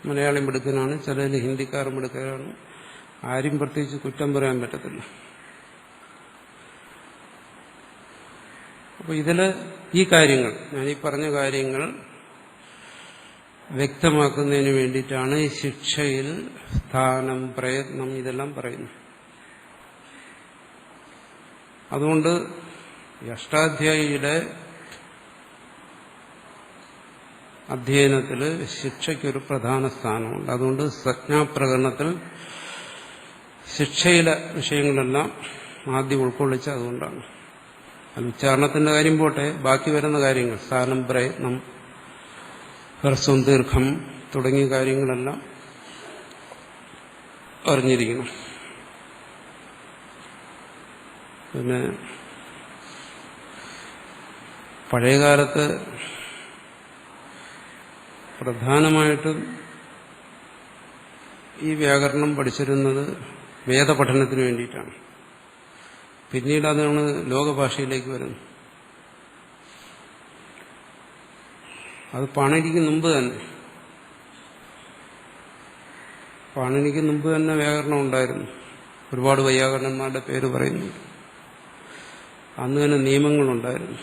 മലയാളി മിടുക്കനാണ്, ചിലതിൽ ഹിന്ദിക്കാർ മിടുക്കനാണ്. ആരും പ്രത്യേകിച്ച് കുറ്റം പറയാൻ പറ്റത്തില്ല. അപ്പോൾ ഇതില് ഈ കാര്യങ്ങൾ, ഞാനീ പറഞ്ഞ കാര്യങ്ങൾ വ്യക്തമാക്കുന്നതിന് വേണ്ടിയിട്ടാണ് ഈ ശിക്ഷയിൽ സ്ഥാനം, പ്രയത്നം ഇതെല്ലാം പറയുന്നത്. അതുകൊണ്ട് അഷ്ടാധ്യായിയുടെ അധ്യയനത്തിൽ ശിക്ഷയ്ക്കൊരു പ്രധാന സ്ഥാനമുണ്ട്. അതുകൊണ്ട് സംജ്ഞാപ്രകരണത്തിൽ ശിക്ഷയിലെ വിഷയങ്ങളെല്ലാം ആദ്യം ഉൾക്കൊള്ളിച്ച അതുകൊണ്ടാണ്. അത് ഉച്ചാരണത്തിന്റെ കാര്യം പോട്ടെ, ബാക്കി വരുന്ന കാര്യങ്ങൾ സ്ഥാനം, പ്രയത്നം, ഹ്രസ്വം, ദീർഘം തുടങ്ങിയ കാര്യങ്ങളെല്ലാം അറിഞ്ഞിരിക്കണം. പിന്നെ പഴയകാലത്ത് പ്രധാനമായിട്ടും ഈ വ്യാകരണം പഠിച്ചിരുന്നത് വേദപഠനത്തിന് വേണ്ടിയിട്ടാണ്. പിന്നീട് അതാണ് ലോകഭാഷയിലേക്ക് വരുന്നത്. അത് പാണിനിക്ക് മുമ്പ് തന്നെ, പാണിനിക്ക് മുമ്പ് തന്നെ വ്യാകരണം ഉണ്ടായിരുന്നു. ഒരുപാട് വൈയാകരണന്മാരുടെ പേര് പറയുന്നു. അന്ന് തന്നെ നിയമങ്ങളുണ്ടായിരുന്നു.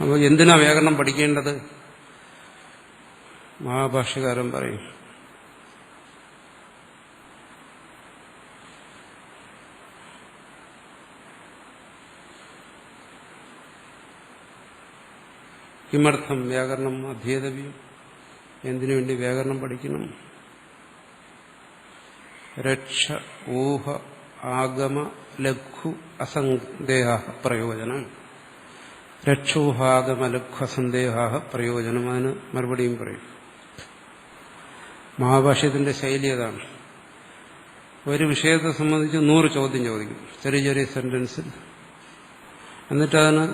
അപ്പോൾ എന്തിനാ വ്യാകരണം പഠിക്കേണ്ടത്? മഹാഭാഷ്യകാരൻ പറയും, കിമർത്ഥം വ്യാകരണം അധ്യേതവ്യം, എന്തിനു വേണ്ടി വ്യാകരണം പഠിക്കണം? രക്ഷ ഊഹ ആഗമ ലഘു അസന്ദേഹ പ്രയോജനം. രക്ഷൂഹാഗമ ലഘു അസന്ദേഹ പ്രയോജനം. അതിന് മറുപടിയും പറയും. മഹാഭാഷ്യത്തിന്റെ ശൈലി അതാണ്. ഒരു വിഷയത്തെ സംബന്ധിച്ച് 100 ചോദ്യം ചോദിക്കും ചെറിയ ചെറിയ സെന്റൻസിൽ. എന്നിട്ടതിന്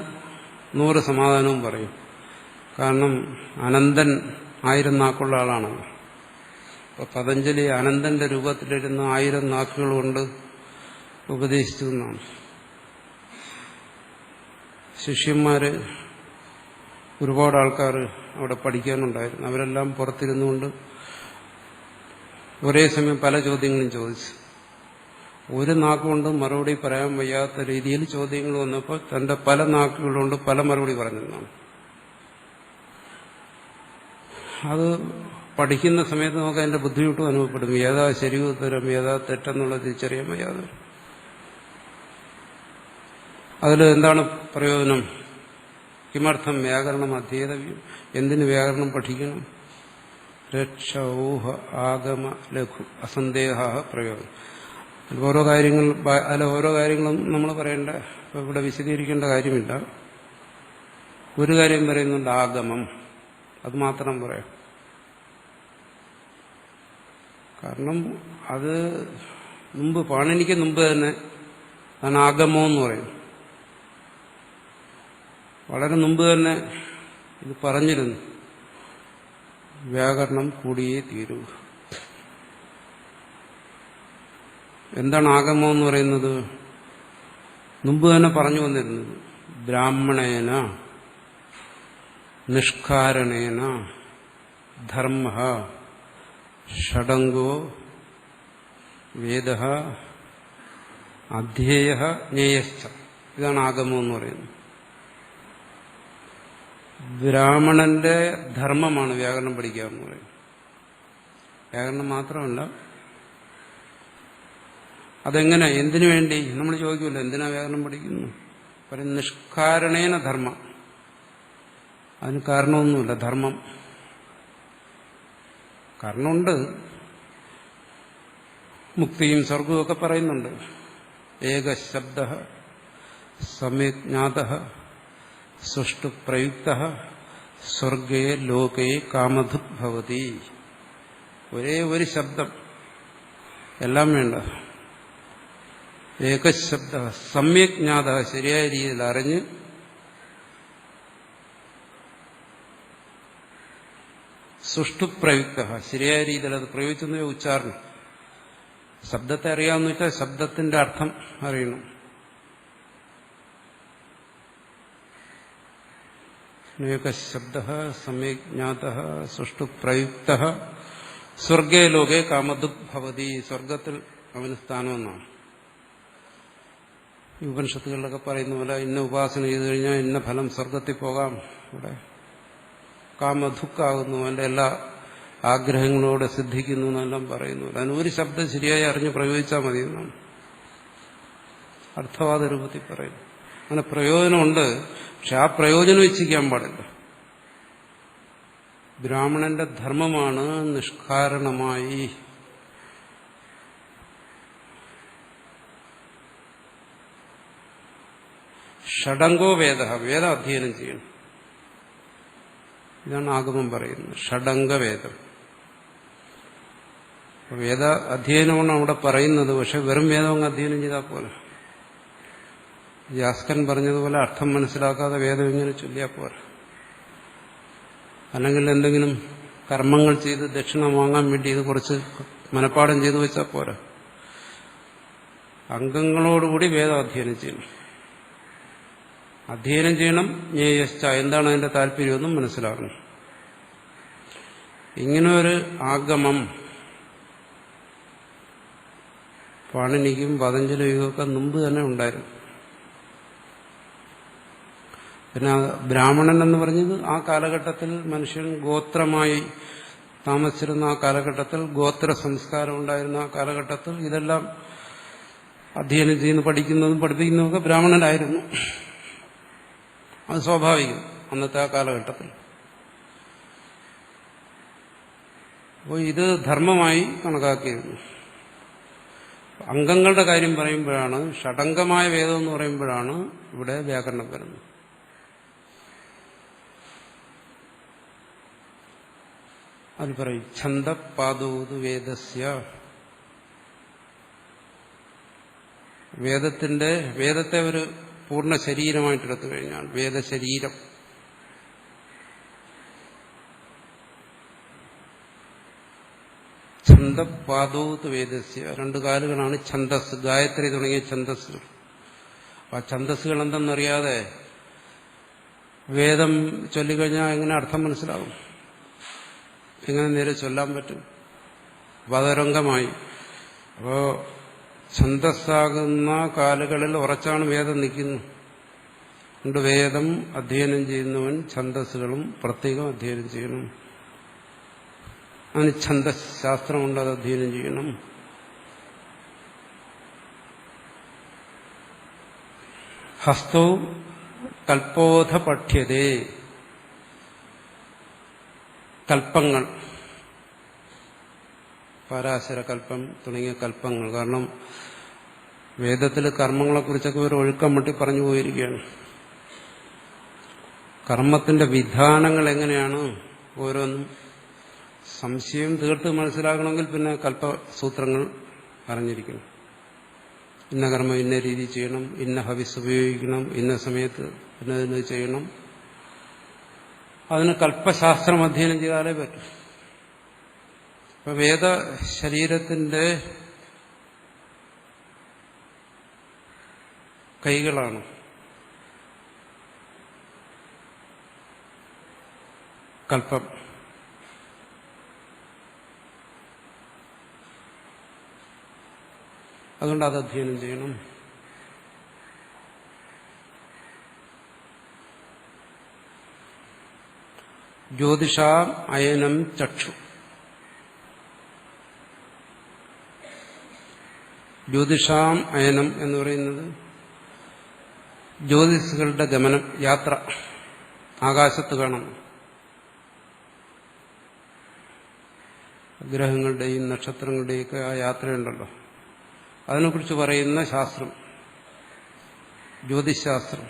100 സമാധാനവും പറയും. കാരണം അനന്തൻ 1000 നാക്കുള്ള ആളാണ്. അപ്പോൾ പതഞ്ജലി അനന്തന്റെ രൂപത്തിലിരുന്ന് 1000 നാക്കുകൾ കൊണ്ട് ഉപദേശിച്ചു എന്നാണ്. ശിഷ്യന്മാര് ഒരുപാട് ആൾക്കാർ അവിടെ പഠിക്കാനുണ്ടായിരുന്നു. അവരെല്ലാം പുറത്തിരുന്നുകൊണ്ട് ഒരേ സമയം പല ചോദ്യങ്ങളും ചോദിച്ചു. ഒരു നാക്കുകൊണ്ട് മറുപടി പറയാൻ വയ്യാത്ത രീതിയിൽ ചോദ്യങ്ങൾ വന്നപ്പോൾ തന്റെ പല നാക്കുകളുകൊണ്ട് പല മറുപടി പറഞ്ഞതാണ്. അത് പഠിക്കുന്ന സമയത്ത് നമുക്ക് അതിന്റെ ബുദ്ധിമുട്ടും അനുഭവപ്പെടും. ഏതാ ശരി ഉത്തരം, ഏതാ തെറ്റെന്നുള്ളത് തിരിച്ചറിയാൻ വയ്യാതെ. അതിൽ എന്താണ് പ്രയോജനം? കിമർത്ഥം വ്യാകരണം അധ്യേതവ്യം, എന്തിന് വ്യാകരണം പഠിക്കണം? രക്ഷ ഊഹ ആഗമ ലഘു അസന്ദേഹ പ്രയോജനം. ഓരോ കാര്യങ്ങളും നമ്മൾ പറയേണ്ട, ഇവിടെ വിശദീകരിക്കേണ്ട കാര്യമില്ല. ഒരു കാര്യം പറയുന്നുണ്ട്, ആഗമം. അത് മാത്രം പറയാം. കാരണം അത് മുമ്പ്, പാണിനിക്ക് മുമ്പ് തന്നെ അതാണ് ആഗമം എന്ന് പറയും. വളരെ മുമ്പ് തന്നെ ഇത് പറഞ്ഞിരുന്നു. വ്യാകരണം കൂടിയേ തീരൂ. എന്താണ് ആഗമം എന്ന് പറയുന്നത്? മുമ്പ് തന്നെ പറഞ്ഞു വന്നിരുന്നത്. ബ്രാഹ്മണേന നിഷ്കാരണേന ധർമ്മ ഷഡംഗോ വേദ അധ്യേയ ജ്ഞേയശ്ച. ഇതാണ് ആഗമം എന്ന് പറയുന്നത്. ബ്രാഹ്മണന്റെ ധർമ്മമാണ് വ്യാകരണം പഠിക്കുക എന്ന് പറയുന്നത്. വ്യാകരണം മാത്രമല്ല, അതെങ്ങനെ, എന്തിനു വേണ്ടി നമ്മൾ ചോദിക്കുമല്ലോ, എന്തിനാ വ്യാകരണം പഠിക്കുന്നു? പറയും നിഷ്കാരണേന ധർമ്മം. അതിന് കാരണമൊന്നുമില്ല. ധർമ്മം കാരണമുണ്ട്. മുക്തിയും സ്വർഗവും ഒക്കെ പറയുന്നുണ്ട്. ഏകശബ്ദ സമ്യക് ജ്ഞാതഃ സുഷ്ടു പ്രയുക്തഃ സ്വർഗേ ലോകേ കാമധുക് ഭവതി. ഒരേ ഒരു ശബ്ദം, എല്ലാം വേണ്ട. ഏകശബ്ദ സമ്യക് ജ്ഞാതഃ, ശരിയായ രീതിയിൽ അറിഞ്ഞ്, സുഷ്ടു പ്രയുക്ത, ശരിയായ രീതിയിൽ അത് പ്രയോഗിക്കുന്ന ഉച്ചാരണം. ശബ്ദത്തെ അറിയാമെന്ന് വെച്ചാൽ ശബ്ദത്തിന്റെ അർത്ഥം അറിയണം. ഏകശബ്ദ സമ്യക് ജ്ഞാതഃ സുഷ്ടു പ്രയുക്ത സ്വർഗേ ലോകേ കാമധുക് ഭവതി. സ്വർഗത്തിൽ അവന് സ്ഥാനമെന്നാണ്. ഈ ഉപനിഷത്തുകളിലൊക്കെ പറയുന്ന പോലെ ഇന്ന ഉപാസന ചെയ്തു കഴിഞ്ഞാൽ ഇന്ന ഫലം, സ്വർഗത്തിൽ പോകാം. ഇവിടെ കാമധുക്കാകുന്നു, അവന്റെ എല്ലാ ആഗ്രഹങ്ങളോടെ സിദ്ധിക്കുന്നു എന്നെല്ലാം പറയുന്നു. അതിന് ഒരു ശബ്ദം ശരിയായി അറിഞ്ഞ് പ്രയോഗിച്ചാൽ മതി എന്നാണ് അർത്ഥവാദ രൂപത്തിൽ പറയുന്നു. അങ്ങനെ പ്രയോജനമുണ്ട്, പക്ഷെ ആ പ്രയോജനം ഇച്ഛിക്കാൻ പാടില്ല. ബ്രാഹ്മണന്റെ ധർമ്മമാണ് നിഷ്കാരണമായി ഷഡംഗോ വേദ, വേദ അധ്യയനം ചെയ്യണം. ഇതാണ് ആഗമം പറയുന്നത്, ഷഡംഗവേദം. വേദ അധ്യയനമാണ് അവിടെ പറയുന്നത്. പക്ഷെ വെറും വേദം അങ്ങ് അധ്യയനം ചെയ്താൽ പോലെ, യാസ്കൻ പറഞ്ഞതുപോലെ അർത്ഥം മനസ്സിലാക്കാതെ വേദം ഇങ്ങനെ ചൊല്ലിയാൽ പോരാ. അല്ലെങ്കിൽ എന്തെങ്കിലും കർമ്മങ്ങൾ ചെയ്ത് ദക്ഷിണ വാങ്ങാൻ വേണ്ടി ഇത് കുറച്ച് മനഃപ്പാഠം ചെയ്തു വെച്ചാൽ പോരാ. അംഗങ്ങളോടുകൂടി വേദം അധ്യയനം ചെയ്യണം. അധ്യയനം ചെയ്യണം. ജ്ഞേയശ്ച, എന്താണ് അതിന്റെ താല്പര്യമെന്നും മനസ്സിലാക്കണം. ഇങ്ങനെ ഒരു ആഗമം പാണിനിക്കും പതഞ്ജലിയുമൊക്കെ മുമ്പ് തന്നെ ഉണ്ടായിരുന്നു. പിന്നെ ബ്രാഹ്മണൻ എന്ന് പറഞ്ഞത് ആ കാലഘട്ടത്തിൽ മനുഷ്യൻ ഗോത്രമായി താമസിച്ചിരുന്ന ആ കാലഘട്ടത്തിൽ, ഗോത്ര സംസ്കാരം ഉണ്ടായിരുന്ന ആ കാലഘട്ടത്തിൽ ഇതെല്ലാം അധ്യയനം ചെയ്യുന്ന, പഠിക്കുന്നതും പഠിപ്പിക്കുന്നതുമൊക്കെ ബ്രാഹ്മണനായിരുന്നു. അത് സ്വാഭാവികം. അന്നത്തെ ആ കാലഘട്ടത്തിൽ. അപ്പോൾ ഇത് ധർമ്മമായി കണക്കാക്കിയിരുന്നു. അംഗങ്ങളുടെ കാര്യം പറയുമ്പോഴാണ്, ഷഡംഗമായ വേദം എന്ന് പറയുമ്പോഴാണ് ഇവിടെ വ്യാകരണം വരുന്നത്. അത് പറയും ഛന്ദപാദോതു വേദസ്യ. വേദത്തെ ഒരു പൂർണ്ണ ശരീരമായിട്ടെടുത്തു കഴിഞ്ഞാൽ വേദശരീരം, ഛന്ദപാദോത് വേദസ്യ, രണ്ടു കാലുകളാണ് ഛന്ദസ്, ഗായത്രി തുടങ്ങിയ ഛന്ദസ്സുകൾ. ആ ഛന്ദസ്സുകൾ എന്തെന്നറിയാതെ വേദം ചൊല്ലിക്കഴിഞ്ഞാൽ എങ്ങനെ അർത്ഥം മനസ്സിലാവും? എങ്ങനെ നേരെ ചൊല്ലാൻ പറ്റും? പദരംഗമായി. അപ്പോ ഛന്ദസ്സാകുന്ന കാലുകളിൽ ഉറച്ചാണ് വേദം നിൽക്കുന്നത്. അതുകൊണ്ട് വേദം അധ്യയനം ചെയ്യുന്നവൻ ഛന്ദസ്സുകളും പ്രത്യേകം അധ്യയനം ചെയ്യണം. അതിന് ഛന്ദശാസ്ത്രമുണ്ട്, അത് അധ്യയനം ചെയ്യണം. ഹസ്തോ കൽപ്പോധ പഠ്യതേ, കൽപ്പങ്ങൾ, പരാശര കൽപ്പം തുടങ്ങിയ കൽപ്പങ്ങൾ. കാരണം വേദത്തിൽ കർമ്മങ്ങളെക്കുറിച്ചൊക്കെ ഒരു ഒഴുക്കം മുട്ടി പറഞ്ഞു പോയിരിക്കുകയാണ്. കർമ്മത്തിന്റെ വിധാനങ്ങൾ എങ്ങനെയാണ് ഓരോന്നും സംശയം തീർത്ത് മനസ്സിലാക്കണമെങ്കിൽ പിന്നെ കൽപ്പസൂത്രങ്ങൾ അറിഞ്ഞിരിക്കണം. ഇന്ന കർമ്മം ഇന്ന രീതി ചെയ്യണം, ഇന്ന ഹവിസ് ഉപയോഗിക്കണം, ഇന്ന സമയത്ത് ഇന്നതിന് ചെയ്യണം. അതിന് കൽപ്പശാസ്ത്രം അധ്യയനം ചെയ്താലേ പറ്റും. അപ്പൊ വേദ ശരീരത്തിന്റെ കൈകളാണ്. കൽപ്പം. അതുകൊണ്ട് അത് അധ്യയനം ചെയ്യണം. ജ്യോതിഷാം അയനം ചക്ഷു. ജ്യോതിഷാം അയനം എന്ന് പറയുന്നത് ജ്യോതിഷുകളുടെ ഗമനം, യാത്ര, ആകാശത്ത് കാണണം. ഗ്രഹങ്ങളുടെയും നക്ഷത്രങ്ങളുടെയൊക്കെ ആ യാത്രയുണ്ടല്ലോ, അതിനെക്കുറിച്ച് പറയുന്ന ശാസ്ത്രം, ജ്യോതിശാസ്ത്രം.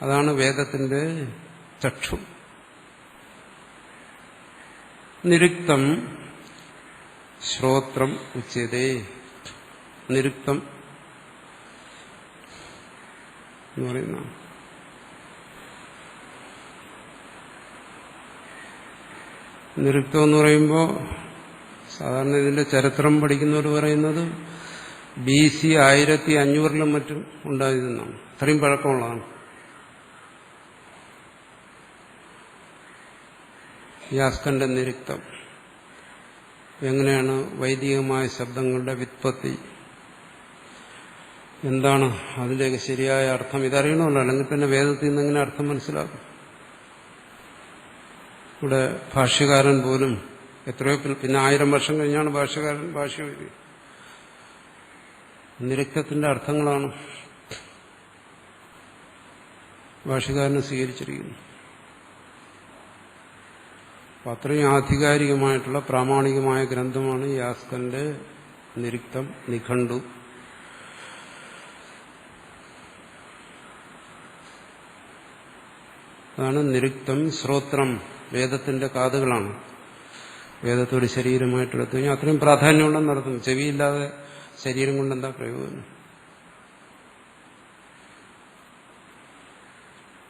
അതാണ് വേദത്തിന്റെ ചക്ഷു. നിരുക്തം ശ്രോത്രം ഉച്യതേ. നിരുക്തം എന്ന് പറയുന്ന നിരുക്തം എന്ന് പറയുമ്പോൾ സാധാരണ ഇതിന്റെ ചരിത്രം പഠിക്കുന്നവർ പറയുന്നത് BC 1500 മറ്റും ഉണ്ടായതെന്നാണ്. അത്രയും പഴക്കമുള്ളതാണ്. യാസ്കന്റെ നിരുക്തം എങ്ങനെയാണ് വൈദികമായ ശബ്ദങ്ങളുടെ വ്യുത്പത്തി, എന്താണ് അതിലേക്ക് ശരിയായ അർത്ഥം, ഇതറിയണമല്ലോ. അല്ലെങ്കിൽ പിന്നെ വേദത്തിൽ നിന്ന് എങ്ങനെ അർത്ഥം മനസ്സിലാക്കും? ഇവിടെ ഭാഷ്യകാരൻ പോലും എത്രയോ പിന്നെ 1000 വർഷം കഴിഞ്ഞാണ് ഭാഷ്യകാരൻ ഭാഷ്യം എഴുതി. നിരുക്തത്തിന്റെ അർത്ഥങ്ങളാണ് ഭാഷ്യകാരനെ സ്വീകരിച്ചിരിക്കുന്നത്. അപ്പൊ അത്രയും ആധികാരികമായിട്ടുള്ള പ്രാമാണികമായ ഗ്രന്ഥമാണ് യാസ്കന്റെ നിരുക്തം, നിഘണ്ടു. അതാണ് നിരുക്തം. ശ്രോത്രം വേദത്തിന്റെ കാതുകളാണ്. വേദത്തൊരു ശരീരമായിട്ടെടുത്തു കഴിഞ്ഞാൽ അത്രയും പ്രാധാന്യമുണ്ടെന്ന് നടത്തും. ചെവിയില്ലാതെ ശരീരം കൊണ്ടെന്താ പ്രയോജനം?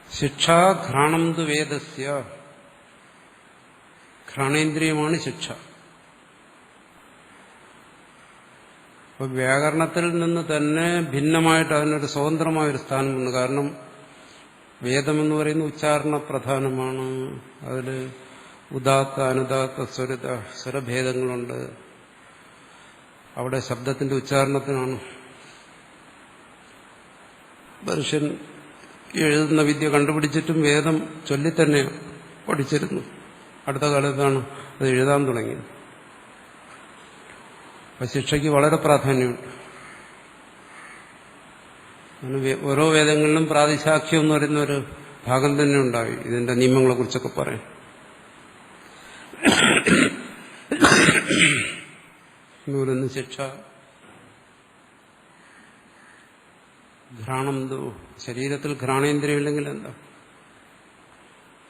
ശിക്ഷാഘ്രാണം തു വേദസ്യ. ഘ്രാണേന്ദ്രിയമാണ് ശിക്ഷ. അപ്പൊ വ്യാകരണത്തിൽ നിന്ന് തന്നെ ഭിന്നമായിട്ട് അതിനൊരു സ്വതന്ത്രമായൊരു സ്ഥാനമുണ്ട്. കാരണം വേദമെന്ന് പറയുന്ന ഉച്ചാരണ പ്രധാനമാണ്. അതിൽ ഉദാത്ത അനുദാത്ത സ്വരഭേദങ്ങളുണ്ട്. അവിടെ ശബ്ദത്തിന്റെ ഉച്ചാരണത്തിനാണ്. മനുഷ്യൻ എഴുതുന്ന വിദ്യ കണ്ടുപിടിച്ചിട്ടും വേദം ചൊല്ലിത്തന്നെ പഠിച്ചിരുന്നു. അടുത്ത കാലത്താണ് അത് എഴുതാൻ തുടങ്ങിയത്. അപ്പൊ ശിക്ഷയ്ക്ക് വളരെ പ്രാധാന്യമുണ്ട്. ഓരോ വേദങ്ങളിലും പ്രാതിശാഖ്യം എന്ന് പറയുന്ന ഒരു ഭാഗം തന്നെ ഉണ്ടായി. ഇതിന്റെ നിയമങ്ങളെക്കുറിച്ചൊക്കെ പറയാം. നൂലൊന്ന് ശിക്ഷ ഘ്രാണം ശരീരത്തിൽ ഘ്രാണേന്ദ്രിയമില്ലെങ്കിൽ എന്താ?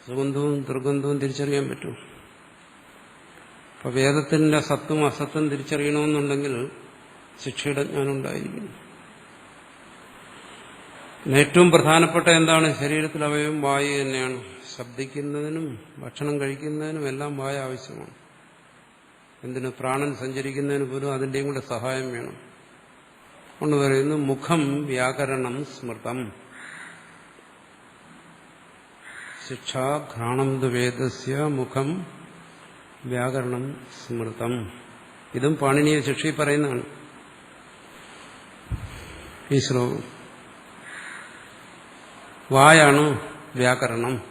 സുഗന്ധവും ദുർഗന്ധവും തിരിച്ചറിയാൻ പറ്റും. അപ്പൊ വേദത്തിന്റെ സത്വം അസത്വം തിരിച്ചറിയണമെന്നുണ്ടെങ്കിൽ ശിക്ഷയുടെ ജ്ഞാനം ഉണ്ടായിരിക്കും. ഏറ്റവും പ്രധാനപ്പെട്ട എന്താണ്? ശരീരത്തിൽ അവയവം വായു തന്നെയാണ്. ശബ്ദിക്കുന്നതിനും ഭക്ഷണം കഴിക്കുന്നതിനും എല്ലാം വായു ആവശ്യമാണ്. എന്തിന്? പ്രാണൻ സഞ്ചരിക്കുന്നതിന് പോലും അതിന്റെയും കൂടെ സഹായം വേണം. കൊണ്ട് പറയുന്നു മുഖം വ്യാകരണം സ്മൃതം ശിക്ഷാ ഘ്രാണം വേദസ്യ മുഖം വ്യാകരണം സ്മൃതം. ഇതും പാണിനീയ ശിക്ഷയിൽ പറയുന്നതാണ് ഈ ശ്ലോകം. വായാണ് വ്യാകരണം.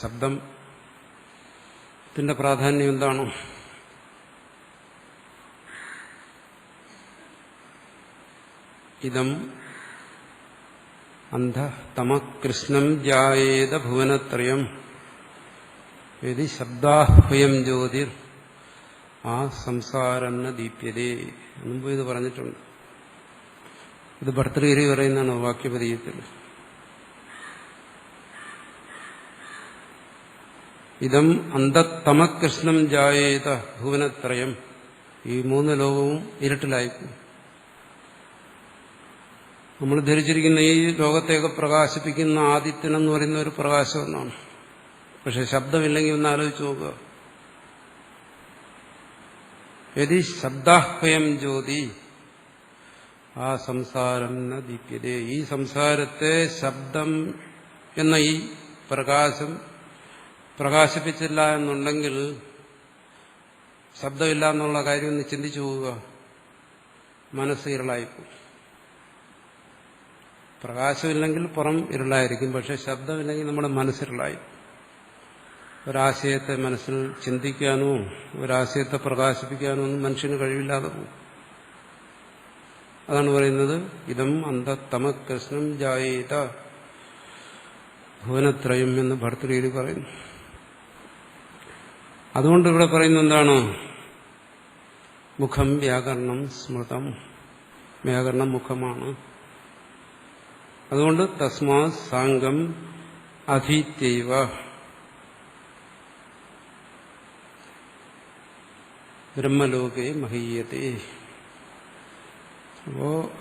ശബ്ദത്തിന്റെ പ്രാധാന്യം എന്താണ്? ഇതം അന്ധ തമ കൃഷ്ണം ജായേത ഭുവനത്രയം യദി ശബ്ദാഹ്വയം ജ്യോതിർ ആ സംസാരം ന ദീപ്യതേ. മുമ്പ് ഇത് പറഞ്ഞിട്ടുണ്ട്. ഇത് ഭർത്തൃഗിരി പറയുന്നതാണ് വാക്യപദീയത്തിൽ. ഇതം അന്ധതമകൃഷ്ണം ജായേത ഭുവനത്രയം. ഈ മൂന്ന് ലോകവും ഇരുട്ടിലായിപ്പോയി. നമ്മൾ ധരിച്ചിരിക്കുന്ന ഈ ലോകത്തെയൊക്കെ പ്രകാശിപ്പിക്കുന്ന ആദിത്യനെന്ന് പറയുന്ന ഒരു പ്രകാശം എന്നാണ്. പക്ഷെ ശബ്ദമില്ലെങ്കിൽ ഒന്ന് ആലോചിച്ച് നോക്കുക. യദി ശബ്ദാഹ്വയം ജ്യോതി ആ സംസാരം ന ദീപ്യതേ. ഈ സംസാരത്തെ ശബ്ദം എന്ന ഈ പ്രകാശം പ്രകാശിപ്പിച്ചില്ല എന്നുണ്ടെങ്കിൽ, ശബ്ദമില്ല എന്നുള്ള കാര്യം ഒന്ന് ചിന്തിച്ചു പോവുക, മനസ്സ് ഇരുളായിപ്പോകും. പ്രകാശമില്ലെങ്കിൽ പുറം ഇരുളായിരിക്കും, പക്ഷെ ശബ്ദമില്ലെങ്കിൽ നമ്മുടെ മനസ്സിരുളായി. ഒരാശയത്തെ മനസ്സിൽ ചിന്തിക്കാനോ ഒരാശയത്തെ പ്രകാശിപ്പിക്കാനോ ഒന്നും മനുഷ്യന് കഴിവില്ലാതെ പോകും. അതാണ് പറയുന്നത് ഇതം അന്ധതമകൃഷ്ണം ജായേത ഭുവനത്രയം എന്ന് ഭർത്തൃഗിരി പറയുന്നു. അതുകൊണ്ട് ഇവിടെ പറയുന്നത് എന്താണ്? മുഖം വ്യാകരണം സ്മൃതം. വ്യാകരണം മുഖമാണ്. അതുകൊണ്ട് തസ്മാ സാംഗം അധീത്യൈവ ബ്രഹ്മലോകേ മഹീയതേ. അപ്പോ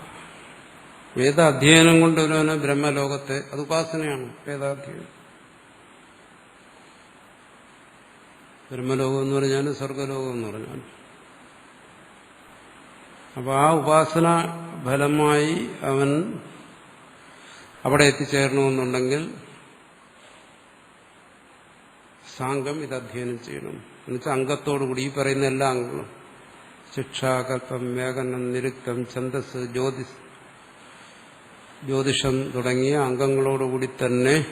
വേദാധ്യയനം കൊണ്ട് ഒരുവന് ബ്രഹ്മലോകത്തെ, അത് ഉപാസനയാണ് വേദാധ്യയനം. ബ്രഹ്മലോകം എന്ന് പറഞ്ഞാൽ സ്വർഗലോകം എന്ന് പറഞ്ഞാൽ. അപ്പൊ ആ ഉപാസന ഫലമായി അവൻ അവിടെ എത്തിച്ചേരണമെന്നുണ്ടെങ്കിൽ സാംഗം ഇത് അധ്യയനം ചെയ്യണം. എന്നുവെച്ചാൽ അംഗത്തോടുകൂടി, ഈ പറയുന്ന എല്ലാ അംഗങ്ങളും, ശിക്ഷ, കൽപ്പം, വ്യാകരണം, നിരുക്തം, ഛന്ദസ്, ജ്യോതിഷം തുടങ്ങിയ അംഗങ്ങളോടുകൂടി തന്നെ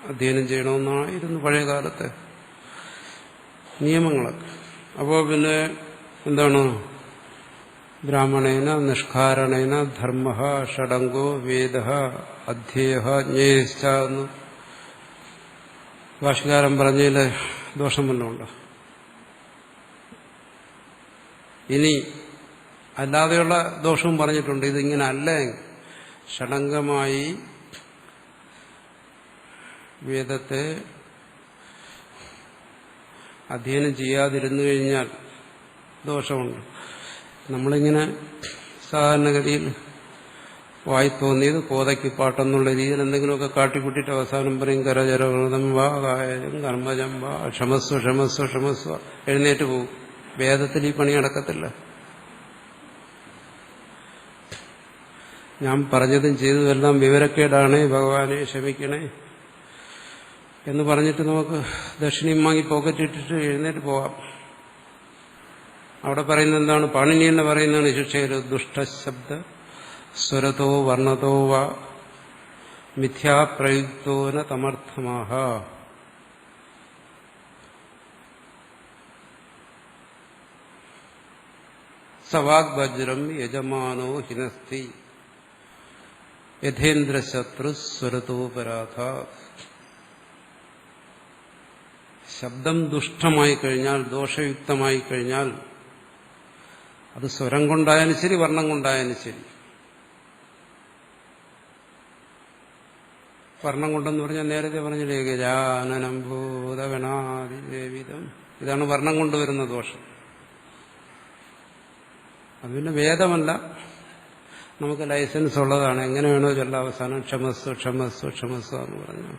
അധ്യയനം ചെയ്യണമെന്നായിരുന്നു പഴയകാലത്തെ നിയമങ്ങളൊക്കെ. അപ്പോൾ പിന്നെ എന്താണ്? ബ്രാഹ്മണേന നിഷ്കാരണേന ധർമ്മ ഷഡംഗോ വേദ അധ്യേയ ജ്ഞേയശ്ച എന്ന് ഭാഷകാരൻ പറഞ്ഞതിൽ ദോഷം വല്ലതുണ്ടോ? ഇനി അല്ലാതെയുള്ള ദോഷവും പറഞ്ഞിട്ടുണ്ട്. ഇതിങ്ങനെ അല്ല, ഷഡംഗമായി വേദത്തെ അധ്യയനം ചെയ്യാതിരുന്നു കഴിഞ്ഞാൽ ദോഷമുണ്ട്. നമ്മളിങ്ങനെ സാധാരണഗതിയിൽ വായി തോന്നിയത് കോതയ്ക്ക് പാട്ടെന്നുള്ള രീതിയിൽ എന്തെങ്കിലുമൊക്കെ കാട്ടിക്കൂട്ടിയിട്ട് അവസാനം പറയും കരചരവൃതം വാ കായം കർമ്മജം വാ ക്ഷമസ്വ ക്ഷമസ്വ ക്ഷമസ്വ, എഴുന്നേറ്റ് പോകും. വേദത്തിൽ ഈ പണി നടക്കത്തില്ല. ഞാൻ പറഞ്ഞതും ചെയ്തതെല്ലാം വിവരക്കേടാണ്, ഭഗവാനെ ക്ഷമിക്കണേ എന്ന് പറഞ്ഞിട്ട് നമുക്ക് ദക്ഷിണയും വാങ്ങി പോക്കറ്റിട്ടിട്ട് എഴുന്നേറ്റ് പോകാം. അവിടെ പറയുന്നത് എന്താണ്? പാണിനി എന്ന് പറയുന്നതാണ് ശിക്ഷയിൽ. ദുഷ്ടശബ്ദ സ്വരതോ വർണ്ണതോ വാ മിഥ്യാപ്രയുക്തോന തമർത്ഥമാഹ. സവാഗ്വജ്രം യജമാനോ ഹിനസ്തി. യഥേന്ദ്രശത്രു സ്വരതോപരാധ. ശബ്ദം ദുഷ്ടമായി കഴിഞ്ഞാൽ, ദോഷയുക്തമായി കഴിഞ്ഞാൽ, അത് സ്വരം കൊണ്ടായാലും ശരി, വർണ്ണം കൊണ്ടായാലും ശരി. വർണ്ണം കൊണ്ടെന്ന് പറഞ്ഞാൽ നേരത്തെ പറഞ്ഞില്ലേ, ഗജാനനം ഭൂതഗണാതിദേവിതം, ഇതാണ് വർണ്ണം കൊണ്ടുവരുന്ന ദോഷം. അത് പിന്നെ വേദമല്ല, നമുക്ക് ലൈസൻസ് ഉള്ളതാണ്. എങ്ങനെ വേണോ ചൊല്ലാം അവസാനം ക്ഷമസ്വ ക്ഷമസ്വ ക്ഷമസ്വ എന്ന് പറഞ്ഞു.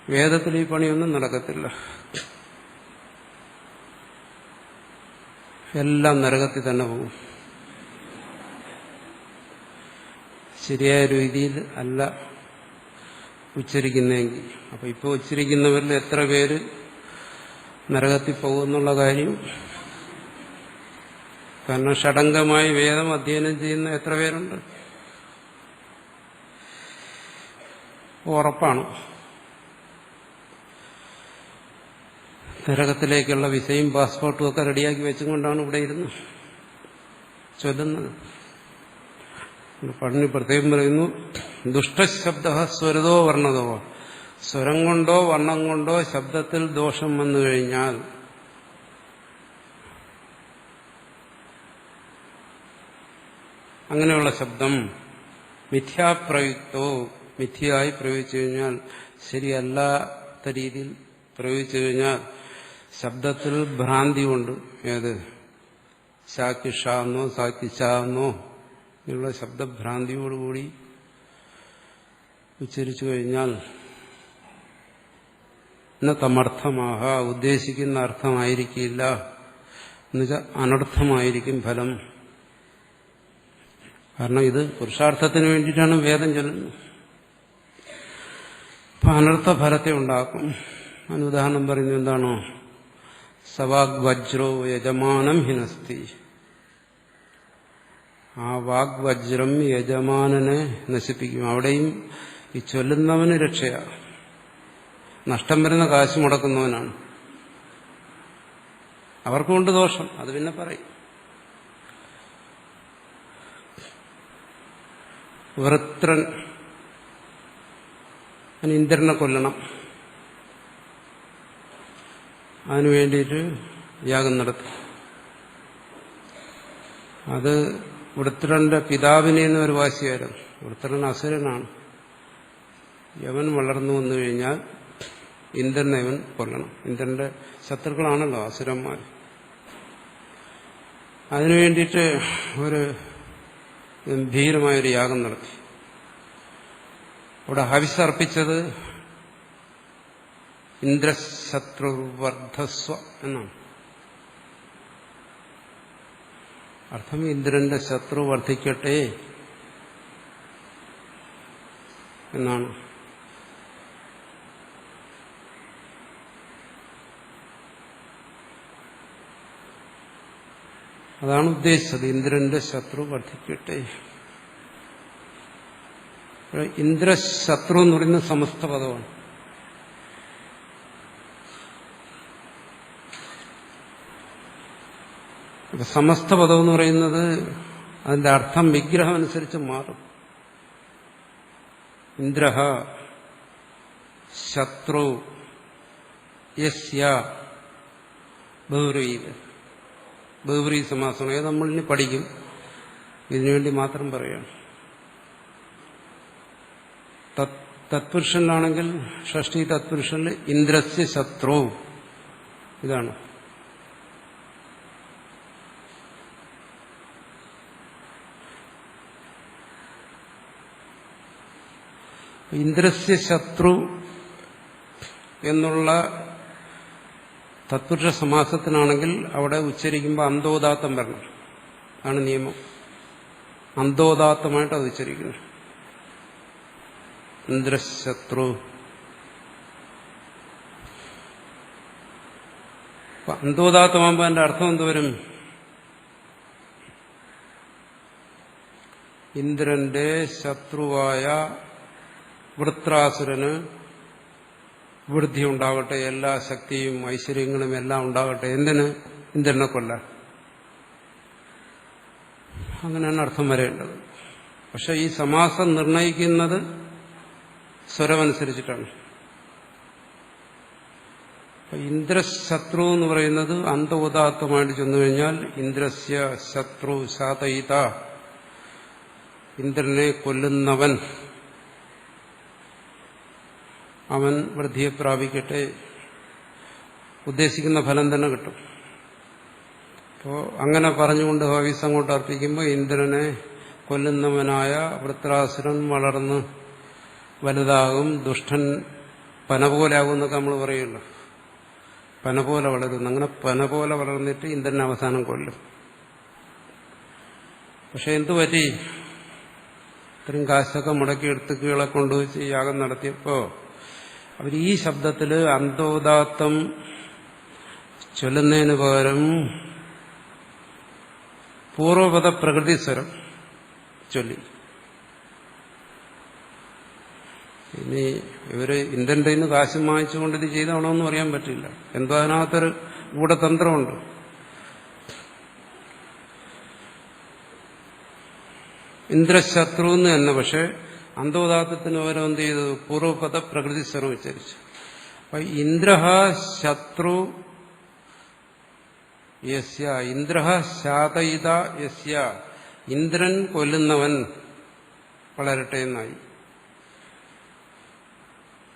വേദത്തിൽ ഈ പണിയൊന്നും നടക്കത്തില്ല. എല്ലാം നരകത്തിൽ തന്നെ പോകും. ശരിയായ രീതിയിൽ അല്ല ഉച്ചരിക്കുന്നതെങ്കിൽ. അപ്പൊ ഇപ്പോൾ ഉച്ചരിക്കുന്നവരിൽ എത്ര പേര് നരകത്തിൽ പോകുമെന്നുള്ള കാര്യം, കാരണം ഷഡംഗമായി വേദം അധ്യയനം ചെയ്യുന്ന എത്ര പേരുണ്ട്? ഉറപ്പാണ്. നരകത്തിലേക്കുള്ള വിസയും പാസ്പോർട്ടും ഒക്കെ റെഡിയാക്കി വെച്ചുകൊണ്ടാണ് ഇവിടെ ഇരുന്ന് ചൊല്ലുന്നത്. പഠിനി പ്രത്യേകം പറയുന്നു, ദുഷ്ടശബ്ദ സ്വരതോ വർണ്ണതോ, സ്വരം കൊണ്ടോ വർണ്ണം കൊണ്ടോ ശബ്ദത്തിൽ ദോഷം വന്നു കഴിഞ്ഞാൽ അങ്ങനെയുള്ള ശബ്ദം മിഥ്യാപ്രയുക്തോ, മിഥ്യയായി പ്രയോഗിച്ചു കഴിഞ്ഞാൽ, ശരിയല്ലാത്ത രീതിയിൽ പ്രയോഗിച്ചു കഴിഞ്ഞാൽ, ശബ്ദത്തിൽ ഭ്രാന്തി കൊണ്ട്, ഏത് ശാക്കിഷാന്നോ സാക്കിഷാന്നോ എന്നുള്ള ശബ്ദഭ്രാന്തിയോടുകൂടി ഉച്ചരിച്ചു കഴിഞ്ഞാൽ തമർത്ഥമാഹ, ഉദ്ദേശിക്കുന്ന അർത്ഥമായിരിക്കില്ല, എന്നുവെച്ചാൽ അനർത്ഥമായിരിക്കും ഫലം. കാരണം ഇത് പുരുഷാർത്ഥത്തിന് വേണ്ടിയിട്ടാണ് വേദം ചൊല്ലുന്നത്. അപ്പൊ അനർത്ഥ ഫലത്തെ ഉണ്ടാക്കും. അതിന് ഉദാഹരണം പറയുന്നത് എന്താണോ, സവാഗ്വജ്രോ യജമാനം ഹിനസ്തി. ആ വാഗ്വജ്രം യജമാനനെ നശിപ്പിക്കും. അവിടെയും ഈ ചൊല്ലുന്നവന് രക്ഷയാ. നഷ്ടം വരുന്ന കാശ് മുടക്കുന്നവനാണ്. അവർക്കുണ്ട് ദോഷം, അത് പിന്നെ പറയും. വൃത്രൻ ഇന്ദ്രനെ കൊല്ലണം, അതിനു വേണ്ടിയിട്ട് യാഗം നടത്തും. അത് വൃത്രന്റെ പിതാവിനെന്ന് ഒരു വാശിയായിരുന്നു. വൃത്രൻ അസുരനാണ്. യവൻ വളർന്നു വന്നു കഴിഞ്ഞാൽ ഇന്ദ്രനെ ഇവൻ കൊല്ലണം. ഇന്ദ്രന്റെ ശത്രുക്കളാണല്ലോ അസുരന്മാർ. അതിനു വേണ്ടിയിട്ട് ഒരു ഗംഭീരമായൊരു യാഗം നടത്തി. അവിടെ ഹവിസർപ്പിച്ചത് ഇന്ദ്രശത്രുവർദ്ധസ്വ എന്നാണ് അർത്ഥം. ഇന്ദ്രന്റെ ശത്രു വർദ്ധിക്കട്ടെ എന്നാണ്. അതാണ് ഉദ്ദേശിച്ചത്, ഇന്ദ്രന്റെ ശത്രു വർദ്ധിക്കട്ടെ. ഇന്ദ്രശത്രു എന്ന് പറയുന്നത് സമസ്ത പദമാണ്. അപ്പൊ സമസ്ത പദം എന്ന് പറയുന്നത് അതിന്റെ അർത്ഥം വിഗ്രഹം അനുസരിച്ച് മാറും. ഇന്ദ്രഃ ശത്രു യസ്യ ബഹുവ്രീ സമാസമാണ്. അത് നമ്മളിനി പഠിക്കും. ഇതിനുവേണ്ടി മാത്രം പറയുകയാണ്. തത്പുരുഷനിലാണെങ്കിൽ ഷഷ്ടി തത്പുരുഷനിൽ ഇന്ദ്രസ്യ ശത്രു, ഇതാണ്. ഇന്ദ്രസ്യ ശത്രു എന്നുള്ള തത്പുരുഷ സമാസത്തിനാണെങ്കിൽ അവിടെ ഉച്ചരിക്കുമ്പോൾ അന്തോദാത്തം വരണം. ആണ് നിയമം. അന്തോദാത്തമായിട്ട് അത് ഉച്ചരിക്കുന്നു. ഇന്ദ്രശത്രു. അന്തോദാത്തമാകുമ്പോൾ അതിന്റെ അർത്ഥം എന്തുവരും? ഇന്ദ്രന്റെ ശത്രുവായ വൃത്രാസുരന് വൃദ്ധി ഉണ്ടാകട്ടെ, എല്ലാ ശക്തിയും ഐശ്വര്യങ്ങളും എല്ലാം ഉണ്ടാകട്ടെ. എന്തിന്? ഇന്ദ്രനെ കൊല്ലാൻ. അങ്ങനെയാണ് അർത്ഥം വരേണ്ടത്. പക്ഷെ ഈ സമാസം നിർണയിക്കുന്നത് സ്വരമനുസരിച്ചിട്ടാണ്. ഇന്ദ്രശത്രു എന്ന് പറയുന്നത് അന്തോദാത്തമായിട്ട് ചെന്നു കഴിഞ്ഞാൽ ഇന്ദ്രസ്യ ശത്രു ശാതയിത, ഇന്ദ്രനെ കൊല്ലുന്നവൻ, അവൻ വൃദ്ധിയെ പ്രാപിക്കട്ടെ, ഉദ്ദേശിക്കുന്ന ഫലം തന്നെ കിട്ടും. അപ്പോൾ അങ്ങനെ പറഞ്ഞുകൊണ്ട് ഹവിസ് അങ്ങോട്ട് അർപ്പിക്കുമ്പോൾ ഇന്ദ്രനെ കൊല്ലുന്നവനായ വൃത്രാസുരൻ വളർന്ന് വലുതാകും, ദുഷ്ടൻ പന പോലെ ആകും എന്നൊക്കെ നമ്മൾ പറയുമല്ലോ. പന പോലെ വളരുന്നു. അങ്ങനെ പന പോലെ വളർന്നിട്ട് ഇന്ദ്രനെ അവസാനം കൊല്ലും. പക്ഷെ എന്തു പറ്റി? ഇത്രയും കാശൊക്കെ മുടക്കി എടുത്തുകളെ കൊണ്ടുവച്ച് യാഗം നടത്തിയപ്പോ അവർ ഈ ശബ്ദത്തിൽ അന്തോദാത്തം ചൊല്ലുന്നതിന് പകരം പൂർവപദ പ്രകൃതിസ്വരം ചൊല്ലി. ഇനി ഇവര് ഇന്ദ്രന്റെ നിന്ന് കാശ് വാങ്ങിച്ചുകൊണ്ട് ഇത് ചെയ്താണോ എന്ന് പറയാൻ പറ്റില്ല. എന്തോ അതിനകത്തൊരു ഗൂഢതന്ത്രമുണ്ട്. ഇന്ദ്രശത്രു എന്ന് തന്നെ, പക്ഷെ അന്തോദാത്തത്തിന് ഓരോ എന്ത് ചെയ്തു? പൂർവപദ പ്രകൃതിസ്വരം ഉച്ചരിച്ചു. അപ്പൊ ഇന്ദ്രഹ ശത്രു യസ്യ, ഇന്ദ്രഹ ശാതയിത യസ്യ, ഇന്ദ്രൻ കൊല്ലുന്നവൻ വളരട്ടെ എന്നായി.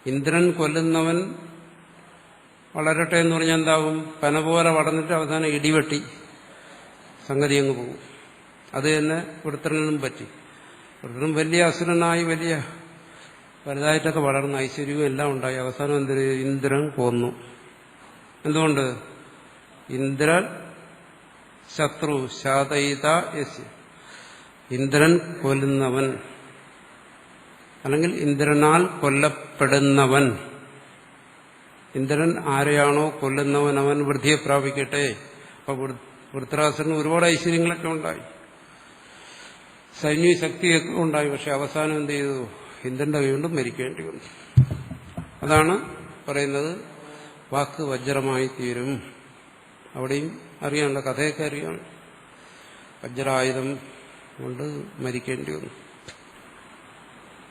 ഇന്ദ്രൻ കൊല്ലുന്നവൻ വളരട്ടെ എന്ന് പറഞ്ഞാൽ എന്താവും? പന പോലെ വളർന്നിട്ട് അവസാനം ഇടിവെട്ടി സംഗതി അങ്ങ് പോകും. അത് തന്നെ വൃത്രനും പറ്റി. വൃത്രനും വലിയ അസുരനായി വലിയ വലുതായിട്ടൊക്കെ വളർന്ന ഐശ്വര്യവും എല്ലാം ഉണ്ടായി. അവസാനം എന്തൊരു ഇന്ദ്രൻ കൊന്നു. എന്തുകൊണ്ട്? ഇന്ദ്രൻ ശത്രു ശാതയിത യസ്യ, ഇന്ദ്രൻ കൊല്ലുന്നവൻ, അല്ലെങ്കിൽ ഇന്ദ്രനാൽ കൊല്ലപ്പെടുന്നവൻ. ഇന്ദ്രൻ ആരെയാണോ കൊല്ലുന്നവൻ അവൻ വൃദ്ധിയെ പ്രാപിക്കട്ടെ. അപ്പൊ വൃത്രാസുരന് ഒരുപാട് ഐശ്വര്യങ്ങളൊക്കെ ഉണ്ടായി, സൈന്യ ശക്തിയൊക്കെ ഉണ്ടായി. പക്ഷെ അവസാനം എന്ത് ചെയ്തു? ഇന്ദ്രന്റെ കൈകൊണ്ട് മരിക്കേണ്ടി വന്നു. അതാണ് പറയുന്നത് വാക്ക് വജ്രമായി തീരും. അവിടെയും അറിയാനുള്ള കഥയൊക്കെ അറിയാണ്. വജ്രായുധം കൊണ്ട് മരിക്കേണ്ടി വന്നു.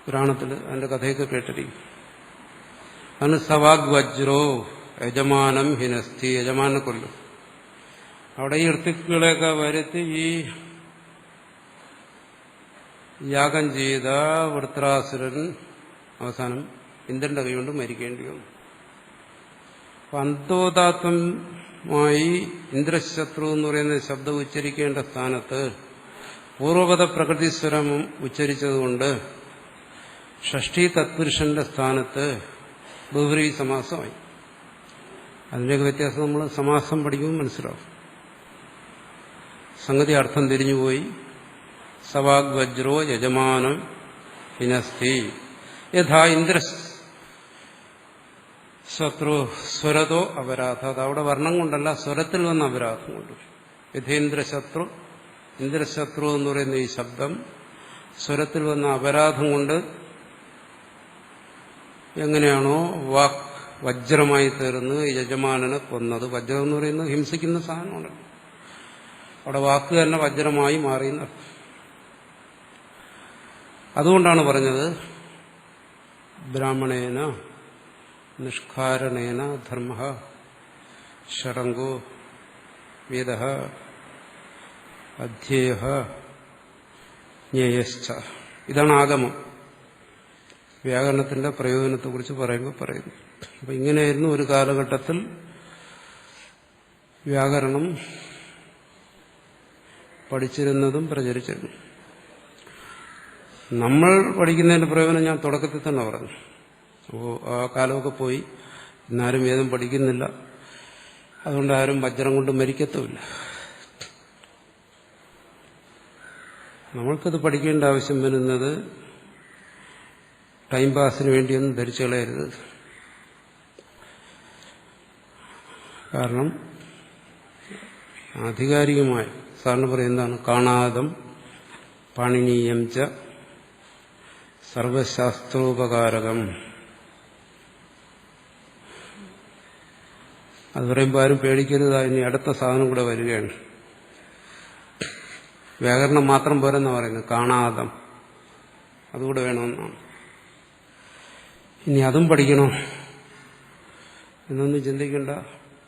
പുരാണത്തിൽ അതിന്റെ കഥയൊക്കെ കേട്ടിരിക്കും. അതാണ് സവാഗ് വജ്രോ യജമാനം ഹിനസ്തി, യജമാനെ കൊല്ലും. അവിടെ ഈ ഋത്തുക്കളെയൊക്കെ വരുത്തി ഈ യാഗം ചെയ്ത വൃത്രാസുരൻ അവസാനം ഇന്ദ്രന്റെ കൈകൊണ്ട് മരിക്കേണ്ടി വന്നു. അന്തോദാത്തമായി ഇന്ദ്രശത്രു എന്ന് പറയുന്ന ശബ്ദം ഉച്ചരിക്കേണ്ട സ്ഥാനത്ത് പൂർവപദ പ്രകൃതിസ്വരം ഉച്ചരിച്ചതുകൊണ്ട് ഷഷ്ഠി തത്പുരുഷന്റെ സ്ഥാനത്ത് ബഹുവ്രീഹി സമാസമായി. അതിൻ്റെയൊക്കെ വ്യത്യാസം നമ്മൾ സമാസം പഠിക്കുമ്പോൾ മനസ്സിലാവും. സംഗതി അർത്ഥം തിരിഞ്ഞുപോയി. സവാഗ് വജ്രോ യജമാനം ഹിനസ്തി യഥാ ഇന്ദ്ര ശത്രു സ്വരതോ അപരാധ. അത് അവിടെ വർണ്ണം കൊണ്ടല്ല, സ്വരത്തിൽ വന്ന അപരാധം കൊണ്ട്. യഥേന്ദ്രശത്രു, ഇന്ദ്രശത്രു എന്ന് പറയുന്ന ഈ ശബ്ദം സ്വരത്തിൽ വന്ന അപരാധം കൊണ്ട് എങ്ങനെയാണോ വാക് വജ്രമായി തീർന്ന് യജമാനനെ കൊന്നത്. വജ്രം എന്ന് പറയുന്നത് ഹിംസിക്കുന്ന സാധനമാണ്. അവിടെ വാക്ക് തന്നെ വജ്രമായി മാറിയെന്ന്. അതുകൊണ്ടാണ് പറഞ്ഞത് ബ്രാഹ്മണേന നിഷ്കാരണേന ധർമ്മ ഷഡംഗോ വേദ അധ്യേയ ജ്ഞേയശ്ച. ഇതാണ് ആഗമം. വ്യാകരണത്തിന്റെ പ്രയോജനത്തെക്കുറിച്ച് പറയുന്നു. അപ്പൊ ഇങ്ങനെയായിരുന്നു ഒരു കാലഘട്ടത്തിൽ വ്യാകരണം പഠിച്ചിരുന്നതും പ്രചരിച്ചിരുന്നു. നമ്മൾ പഠിക്കുന്നതിന്റെ പ്രയോജനം ഞാൻ തുടക്കത്തിൽ തന്നെ പറഞ്ഞു. അപ്പോൾ ആ കാലമൊക്കെ പോയി. ഇന്നാരും വേദം പഠിക്കുന്നില്ല. അതുകൊണ്ട് ആരും വജ്രം കൊണ്ട് മരിക്കത്തുമില്ല. നമ്മൾക്കത് പഠിക്കേണ്ട ആവശ്യം വരുന്നത് ടൈം പാസിന് വേണ്ടിയൊന്നും ധരിച്ചു കളയരുത്. കാരണം ആധികാരികമായി സാറിന് പറയുന്നതാണ് കാണാദം പാണിനീയം ച സർവശാസ്ത്രോപകാരകം. അത് പറയുമ്പോൾ ആരും പേടിക്കരുത്, ഇനി അടുത്ത സാധനം കൂടെ വരികയാണ്. വ്യാകരണം മാത്രം പോരെന്ന് പറയുന്നത്. കാണാദം അതുകൂടെ വേണമെന്നാണ്. ഇനി അതും പഠിക്കണോ എന്നൊന്നും ചിന്തിക്കേണ്ട.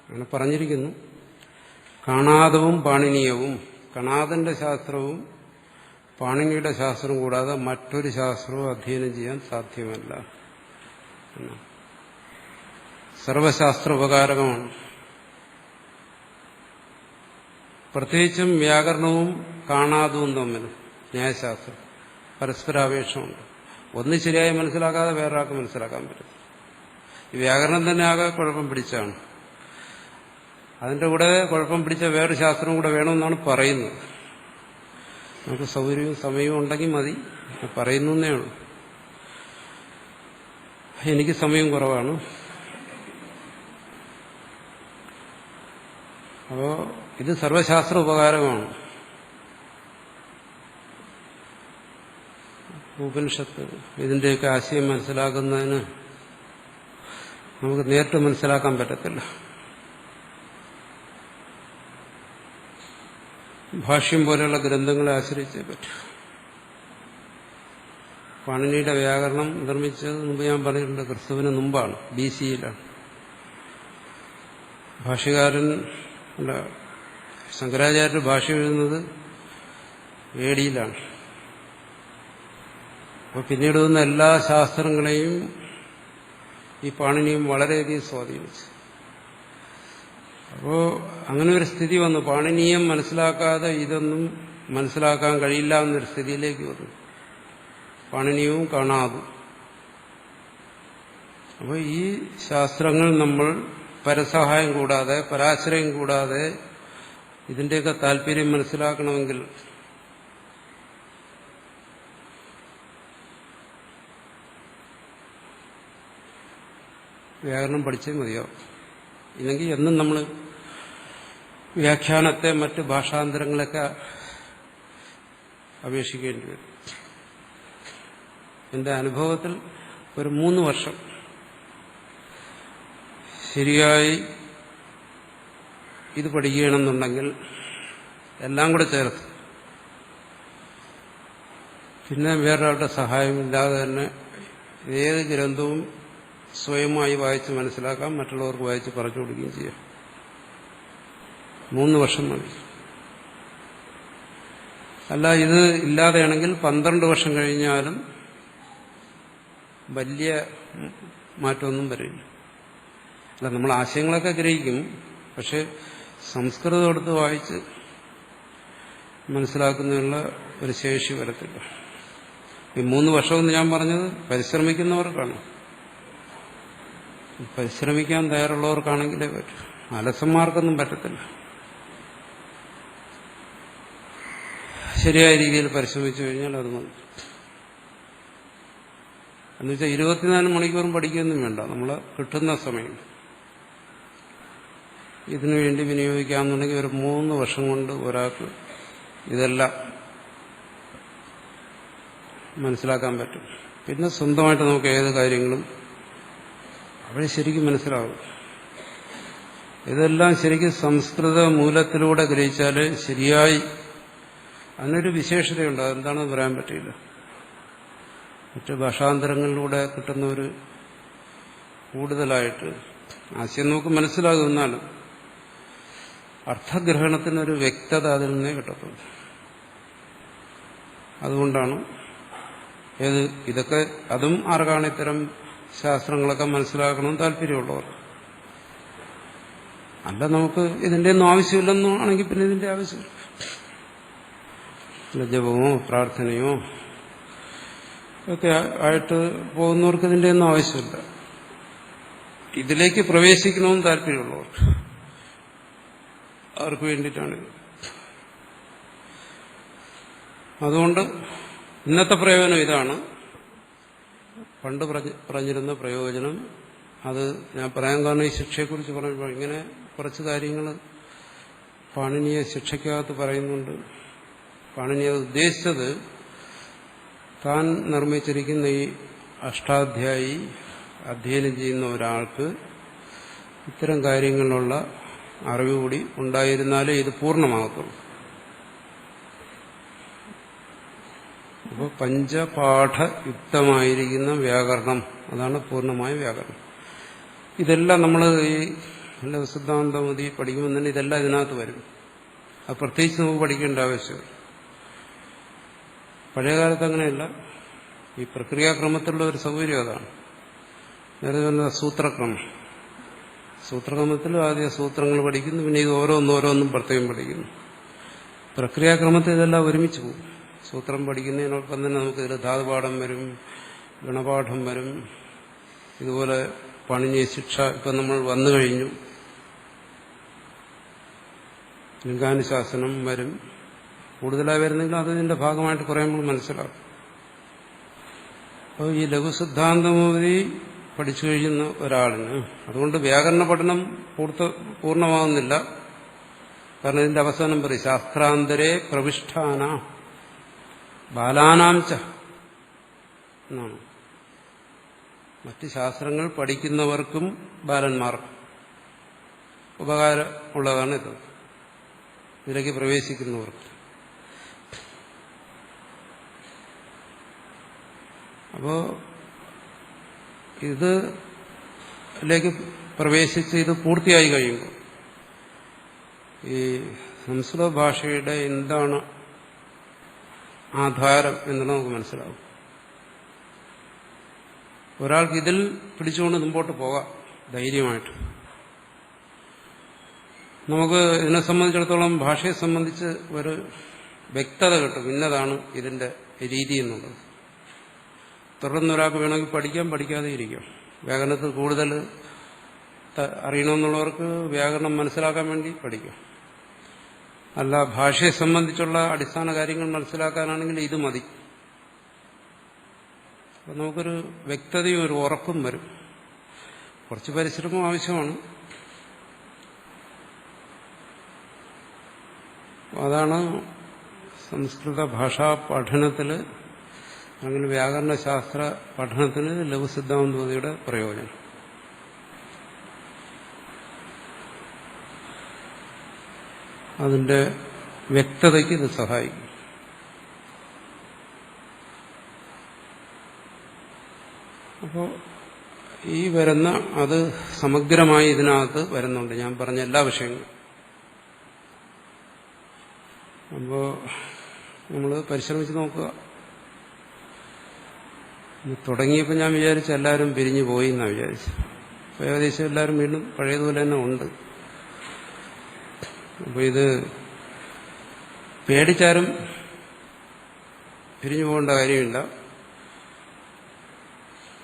അങ്ങനെ പറഞ്ഞിരിക്കുന്നു. കാണാദവും പാണിനീയവും, കണാദന്റെ ശാസ്ത്രവും പാണിനിയുടെ ശാസ്ത്രവും കൂടാതെ മറ്റൊരു ശാസ്ത്രവും അധ്യയനം ചെയ്യാൻ സാധ്യമല്ല. സർവശാസ്ത്ര ഉപകാരകമാണ്. പ്രത്യേകിച്ചും വ്യാകരണവും കാണാദവും തമ്മിൽ ന്യായശാസ്ത്രം പരസ്പരാപേക്ഷമുണ്ട്. ഒന്ന് ശരിയായി മനസ്സിലാക്കാതെ വേറൊരാൾക്ക് മനസ്സിലാക്കാൻ പറ്റും. ഈ വ്യാകരണം തന്നെ ആകെ കുഴപ്പം പിടിച്ചാണ്. അതിന്റെ കൂടെ കുഴപ്പം പിടിച്ച വേറൊരു ശാസ്ത്രം കൂടെ വേണമെന്നാണ് പറയുന്നത്. നമുക്ക് സൗകര്യവും സമയവും ഉണ്ടെങ്കിൽ മതി, പറയുന്നേ ഉള്ളൂ. എനിക്ക് സമയം കുറവാണ്. അപ്പോ ഇത് സർവശാസ്ത്ര ഉപകാരമാണ്. ഉപനിഷത്ത് ഇതിന്റെയൊക്കെ ആശയം മനസ്സിലാക്കുന്നതിന് നമുക്ക് നേരിട്ട് മനസ്സിലാക്കാൻ പറ്റത്തില്ല. ഭാഷ്യം പോലെയുള്ള ഗ്രന്ഥങ്ങളെ ആശ്രയിച്ചേ പറ്റൂ. പാണിനിയുടെ വ്യാകരണം നിർമ്മിച്ചത് മുമ്പ് ഞാൻ പറഞ്ഞിട്ടുണ്ട്, ക്രിസ്തുവിന് മുമ്പാണ്, BC-യിലാണ്. ഭാഷ്യകാരൻ ശങ്കരാചാര്യർ ഭാഷ്യം എഴുതുന്നത് AD-യിലാണ്. അപ്പോൾ പിന്നീട് വന്ന എല്ലാ ശാസ്ത്രങ്ങളെയും ഈ പാണിനിയും വളരെയധികം സ്വാധീനിച്ചു. അപ്പോൾ അങ്ങനെ ഒരു സ്ഥിതി വന്നു. പാണിനീയം മനസ്സിലാക്കാതെ ഇതൊന്നും മനസ്സിലാക്കാൻ കഴിയില്ല എന്നൊരു സ്ഥിതിയിലേക്ക് വന്നു. പാണിനീയവും കാണാതും. അപ്പോൾ ഈ ശാസ്ത്രങ്ങൾ നമ്മൾ പരസഹായം കൂടാതെ, പരാശ്രയം കൂടാതെ ഇതിന്റെയൊക്കെ താല്പര്യം മനസ്സിലാക്കണമെങ്കിൽ വ്യാകരണം പഠിച്ചേ മതിയാവും. ഇല്ലെങ്കിൽ എന്നും നമ്മൾ വ്യാഖ്യാനത്തെ മറ്റ് ഭാഷാന്തരങ്ങളൊക്കെ അപേക്ഷിക്കേണ്ടി വരും. എന്റെ അനുഭവത്തിൽ ഒരു 3 വർഷം ശരിയായി ഇത് പഠിക്കുകയാണെന്നുണ്ടെങ്കിൽ എല്ലാം കൂടെ ചേർത്ത്, പിന്നെ വേറൊരാളുടെ സഹായമില്ലാതെ തന്നെ ഏത് ഗ്രന്ഥവും സ്വയമായി വായിച്ച് മനസ്സിലാക്കാം, മറ്റുള്ളവർക്ക് വായിച്ച് പറഞ്ഞു കൊടുക്കുകയും ചെയ്യാം. 3 വർഷം മതി. അല്ല, ഇത് ഇല്ലാതെയാണെങ്കിൽ 12 വർഷം കഴിഞ്ഞാലും വലിയ മാറ്റമൊന്നും വരില്ല. അല്ല, നമ്മൾ ആശയങ്ങളൊക്കെ ഗ്രഹിക്കും, പക്ഷെ സംസ്കൃതം എടുത്ത് വായിച്ച് മനസ്സിലാക്കുന്നതിനുള്ള ഒരു ശേഷി വരത്തില്ല. ഈ 3 വർഷമെന്ന് ഞാൻ പറഞ്ഞത് പരിശ്രമിക്കുന്നവർക്കാണ്. പരിശ്രമിക്കാൻ തയ്യാറുള്ളവർക്കാണെങ്കിലേ പറ്റൂ. അലസന്മാർക്കൊന്നും പറ്റത്തില്ല. ശരിയായ രീതിയിൽ പരിശ്രമിച്ചു കഴിഞ്ഞാൽ അത് മതി. എന്നുവെച്ചാൽ 24 മണിക്കൂറും പഠിക്കുകയൊന്നും വേണ്ട. നമ്മൾ കിട്ടുന്ന സമയം ഇതിനുവേണ്ടി വിനിയോഗിക്കാമെന്നുണ്ടെങ്കിൽ ഒരു 3 വർഷം കൊണ്ട് ഒരാൾക്ക് ഇതെല്ലാം മനസ്സിലാക്കാൻ പറ്റും. പിന്നെ സ്വന്തമായിട്ട് നമുക്ക് ഏത് കാര്യങ്ങളും അവിടെ ശരിക്കും മനസ്സിലാവും. ഇതെല്ലാം ശരിക്കും സംസ്കൃത മൂലത്തിലൂടെ ഗ്രഹിച്ചാൽ ശരിയായി. അതിനൊരു വിശേഷതയുണ്ട്, അതെന്താണെന്ന് പറയാൻ പറ്റില്ല. മറ്റ് ഭാഷാന്തരങ്ങളിലൂടെ കിട്ടുന്ന ഒരു കൂടുതലായിട്ട് ആശയം നമുക്ക് മനസ്സിലാകും. എന്നാലും അർത്ഥഗ്രഹണത്തിനൊരു വ്യക്തത അതിൽ നിന്നേ കിട്ടത്തുള്ളൂ. അതുകൊണ്ടാണ് ഇതൊക്കെ അതും ആർക്കാണ് ഇത്തരം ശാസ്ത്രങ്ങളൊക്കെ മനസ്സിലാക്കണം താല്പര്യമുള്ളവർ. അല്ല, നമുക്ക് ഇതിന്റെ ഒന്നും ആവശ്യമില്ലെന്നാണെങ്കിൽ പിന്നെ ഇതിന്റെ ആവശ്യമില്ല. ജപമോ പ്രാർത്ഥനയോ ഒക്കെ ആയിട്ട് പോകുന്നവർക്ക് ഇതിന്റെ ഒന്നും ആവശ്യമില്ല. ഇതിലേക്ക് പ്രവേശിക്കണമെന്ന് താല്പര്യമുള്ളവർ, അവർക്ക് വേണ്ടിയിട്ടാണിത്. അതുകൊണ്ട് ഇന്നത്തെ പ്രയോജനം ഇതാണ്. പണ്ട് പറഞ്ഞിരുന്ന പ്രയോജനം അത് ഞാൻ പറയാൻ കാരണം ഈ ശിക്ഷയെക്കുറിച്ച് പറയുമ്പോൾ ഇങ്ങനെ കുറച്ച് കാര്യങ്ങൾ പാണിനിയെ ശിക്ഷയ്ക്കകത്ത് പറയുന്നുണ്ട്. പാണിനി അത് ഉദ്ദേശിച്ചത് താൻ നിർമ്മിച്ചിരിക്കുന്ന ഈ അഷ്ടാധ്യായി അധ്യയനം ചെയ്യുന്ന ഒരാൾക്ക് ഇത്തരം കാര്യങ്ങളിലുള്ള അറിവ് കൂടി ഉണ്ടായിരുന്നാലേ ഇത് പൂർണ്ണമാകത്തുള്ളൂ. അപ്പോൾ പഞ്ചപാഠയുക്തമായിരിക്കുന്ന വ്യാകരണം, അതാണ് പൂർണ്ണമായ വ്യാകരണം. ഇതെല്ലാം നമ്മൾ ഈ സിദ്ധാന്തമതി പഠിക്കുമ്പോൾ തന്നെ ഇതെല്ലാം ഇതിനകത്ത് വരും. അത് പ്രത്യേകിച്ച് നമുക്ക് പഠിക്കേണ്ട ആവശ്യം. പഴയകാലത്ത് അങ്ങനെയല്ല. ഈ പ്രക്രിയാക്രമത്തിലുള്ള ഒരു സൗകര്യം അതാണ്. നേരെ പറഞ്ഞ സൂത്രക്രമം. സൂത്രക്രമത്തിൽ ആദ്യം സൂത്രങ്ങൾ പഠിക്കുന്നു, പിന്നെ ഇത് ഓരോന്നോരോന്നും പ്രത്യേകം പഠിക്കുന്നു. പ്രക്രിയാക്രമത്തിൽ ഇതെല്ലാം ഒരുമിച്ച് പോകും. സൂത്രം പഠിക്കുന്നതിനോടൊപ്പം തന്നെ നമുക്ക് ഇതിൽ ധാതുപാഠം വരും, ഗുണപാഠം വരും, ഇതുപോലെ പണിഞ്ഞ ശിക്ഷ ഇപ്പം നമ്മൾ വന്നു കഴിഞ്ഞു, ലിംഗാനുശാസനം വരും. കൂടുതലായി വരുന്നെങ്കിൽ അതിന്റെ ഭാഗമായിട്ട് കുറേ നമ്മൾ മനസ്സിലാക്കും. അപ്പോൾ ഈ ലഘുസിദ്ധാന്തമതി പഠിച്ചു കഴിയുന്ന ഒരാളിന് അതുകൊണ്ട് വ്യാകരണ പഠനം പൂർണ്ണമാകുന്നില്ല. കാരണം ഇതിന്റെ അവസാനം പറയും ശാസ്ത്രാന്തരെ പ്രവിഷ്ടാന ബാലാനാംച എന്നാണ്. മറ്റ് ശാസ്ത്രങ്ങൾ പഠിക്കുന്നവർക്കും ബാലന്മാർക്കും ഉപകാരമുള്ളതാണ് ഇത്. ഇതിലേക്ക് പ്രവേശിക്കുന്നവർക്ക്. അപ്പോ ഇതിലേക്ക് പ്രവേശിച്ച് ഇത് പൂർത്തിയായി കഴിയുമ്പോൾ ഈ സംസ്കൃത ഭാഷയുടെ എന്താണ് ആധാരം എന്നുള്ളത് നമുക്ക് മനസ്സിലാവും. ഒരാൾക്ക് ഇതിൽ പിടിച്ചുകൊണ്ട് മുമ്പോട്ട് പോകാം ധൈര്യമായിട്ട്. നമുക്ക് ഇതിനെ സംബന്ധിച്ചിടത്തോളം ഭാഷയെ സംബന്ധിച്ച് ഒരു വ്യക്തത കിട്ടും. ഇന്നതാണ് ഇതിന്റെ രീതി എന്നുള്ളത്. തുടർന്ന് ഒരാൾക്ക് വേണമെങ്കിൽ പഠിക്കാം, പഠിക്കാതെ ഇരിക്കാം. വ്യാകരണത്തിൽ കൂടുതൽ അറിയണമെന്നുള്ളവർക്ക് വ്യാകരണം മനസ്സിലാക്കാൻ വേണ്ടി പഠിക്കാം. അല്ല, ഭാഷയെ സംബന്ധിച്ചുള്ള അടിസ്ഥാന കാര്യങ്ങൾ മനസ്സിലാക്കാനാണെങ്കിൽ ഇത് മതി. അപ്പം നമുക്കൊരു വ്യക്തതയും ഒരു ഉറപ്പും വരും. കുറച്ച് പരിശ്രമം ആവശ്യമാണ്. അതാണ് സംസ്കൃത ഭാഷാ പഠനത്തിൽ അല്ലെങ്കിൽ വ്യാകരണശാസ്ത്ര പഠനത്തിന് ലഘുസിദ്ധാന്തമതിയുടെ പ്രയോജനം. അതിന്റെ വ്യക്തതയ്ക്ക് ഇത് സഹായിക്കും. അപ്പോൾ ഈ വരുന്ന അത് സമഗ്രമായി ഇതിനകത്ത് വരുന്നുണ്ട്. ഞാൻ പറഞ്ഞ എല്ലാ വിഷയങ്ങളും. അപ്പോൾ നമ്മൾ പരിശ്രമിച്ച് നോക്കുക. തുടങ്ങിയപ്പോൾ ഞാൻ വിചാരിച്ചു എല്ലാവരും പിരിഞ്ഞു പോയി എന്നാണ് വിചാരിച്ചു. അപ്പോൾ ഏകദേശം എല്ലാവരും വീണ്ടും പഴയതുപോലെ തന്നെ ഉണ്ട്. അപ്പോൾ ഇത് പേടിച്ചാരും പിരിഞ്ഞു പോകേണ്ട കാര്യമില്ല.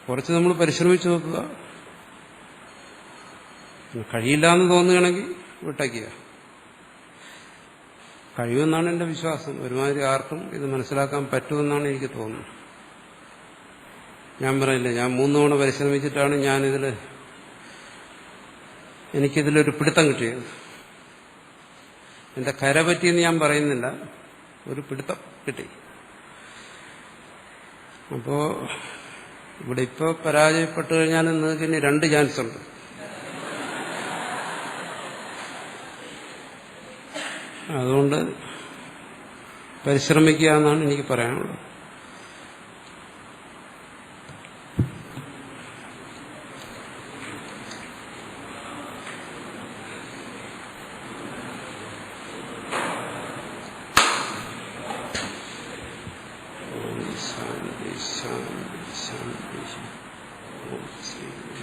കുറച്ച് നമ്മൾ പരിശ്രമിച്ചു നോക്കുക. കഴിയില്ല എന്ന് തോന്നുകയാണെങ്കിൽ വിട്ടയ്ക്കുക. കഴിയുമെന്നാണ് എൻ്റെ വിശ്വാസം. ഒരുമാതിരി ആർക്കും ഇത് മനസ്സിലാക്കാൻ പറ്റുമെന്നാണ് എനിക്ക് തോന്നുന്നത്. ഞാൻ പറയില്ല, ഞാൻ 3 തവണ പരിശ്രമിച്ചിട്ടാണ് എനിക്കിതിലൊരു പിടുത്തം കിട്ടിയത്. എന്റെ കര പറ്റിയെന്ന് ഞാൻ പറയുന്നില്ല, ഒരു പിടുത്തം കിട്ടി. അപ്പോ ഇവിടെ ഇപ്പോൾ പരാജയപ്പെട്ടു കഴിഞ്ഞാൽ നിങ്ങൾക്ക് ഇനി 2 ചാൻസ് ഉണ്ട്. അതുകൊണ്ട് പരിശ്രമിക്കുക എന്നാണ് എനിക്ക് പറയാനുള്ളത്. ശാന്തി ശാന്തി ശാന്തി.